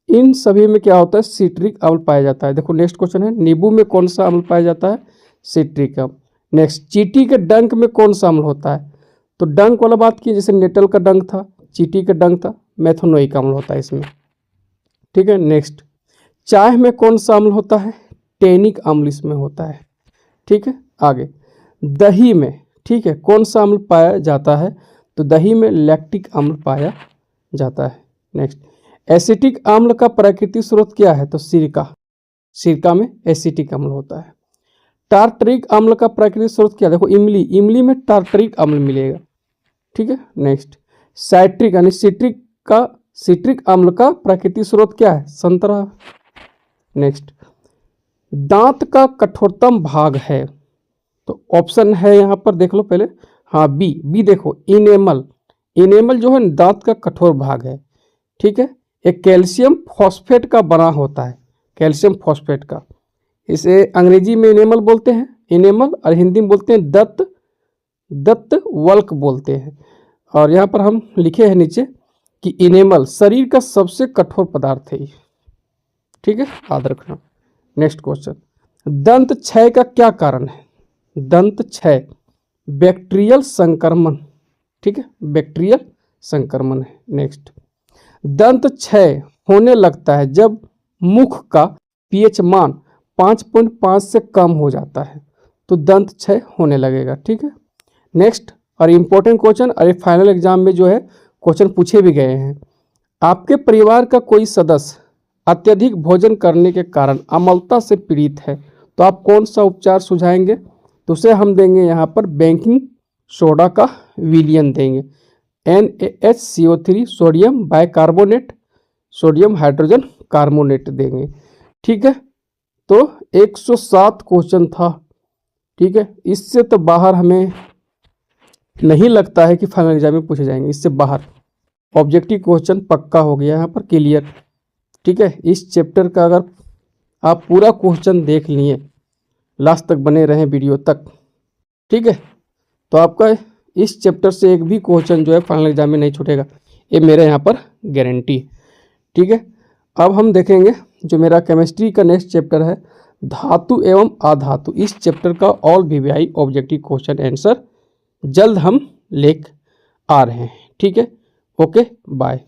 इन सभी में क्या होता है? सिट्रिक अम्ल पाया जाता है। देखो नेक्स्ट क्वेश्चन है, नींबू में कौन सा अम्ल पाया जाता है? सिट्रिक अम्ल। नेक्स्ट, चींटी के डंक में कौन सा अम्ल होता है? तो डंक वाला बात की, जैसे नेटल का डंक था, चींटी का डंक था, मेथनोइक अम्ल होता है इसमें। ठीक है, नेक्स्ट, चाय में कौन सा अम्ल होता है? टेनिक अम्ल इसमें होता है। ठीक है, आगे, दही में, ठीक है, कौन सा अम्ल पाया जाता है? तो दही में लैक्टिक अम्ल पाया जाता है। नेक्स्ट, एसिटिक अम्ल का प्राकृतिक स्रोत क्या है? तो सिरका, सिरका में एसिटिक अम्ल होता है। टार्टरिक अम्ल का प्राकृतिक स्रोत क्या? देखो इमली, इमली में टार्टरिक अम्ल मिलेगा। ठीक है, नेक्स्ट, साइट्रिक यानी सिट्रिक अम्ल का प्राकृतिक स्रोत क्या है? संतरा। नेक्स्ट, दांत का कठोरतम भाग है, तो ऑप्शन है यहाँ पर देख लो पहले, हाँ बी देखो, इनेमल। इनेमल जो है दांत का कठोर भाग है। ठीक है, एक कैल्शियम फॉस्फेट का बना होता है, कैल्शियम फॉस्फेट का। इसे अंग्रेजी में इनेमल बोलते हैं, इनेमल, और हिंदी में बोलते हैं दत्त वल्क बोलते हैं। और यहाँ पर हम लिखे हैं नीचे कि इनेमल शरीर का सबसे कठोर पदार्थ है। ठीक है, याद रखना। नेक्स्ट क्वेश्चन, दंत क्षय का क्या कारण है? दंत क्षय बैक्टीरियल संक्रमण। ठीक है, बैक्टीरियल संक्रमण है। नेक्स्ट, दंत क्षय होने लगता है जब मुख का पीएच मान 5.5 से कम हो जाता है, तो दंत क्षय होने लगेगा। ठीक है, नेक्स्ट, और इम्पोर्टेंट क्वेश्चन, और फाइनल एग्जाम में जो है क्वेश्चन पूछे भी गए हैं, आपके परिवार का कोई सदस्य अत्यधिक भोजन करने के कारण अम्लता से पीड़ित है, तो आप कौन सा उपचार सुझाएंगे? तो उसे हम देंगे यहाँ पर बेकिंग सोडा का विलयन देंगे, NaHCO3 sodium bicarbonate, sodium hydrogen carbonate देंगे। ठीक है, तो 107 क्वेश्चन था। ठीक है, इससे तो बाहर हमें नहीं लगता है कि फाइनल एग्जाम में पूछे जाएंगे, इससे बाहर ऑब्जेक्टिव क्वेश्चन पक्का हो गया यहाँ पर क्लियर। ठीक है, इस चैप्टर का अगर आप पूरा क्वेश्चन देख लिए, लास्ट तक बने रहें वीडियो तक, ठीक है, तो आपका इस चैप्टर से एक भी क्वेश्चन जो है फाइनल एग्जाम में नहीं छूटेगा, ये मेरे यहाँ पर गारंटी। ठीक है, अब हम देखेंगे जो मेरा केमिस्ट्री का नेक्स्ट चैप्टर है, धातु एवं अधातु। इस चैप्टर का all VVI objective question answer जल्द हम लेकर आ रहे हैं। ठीक है, ओके, बाय।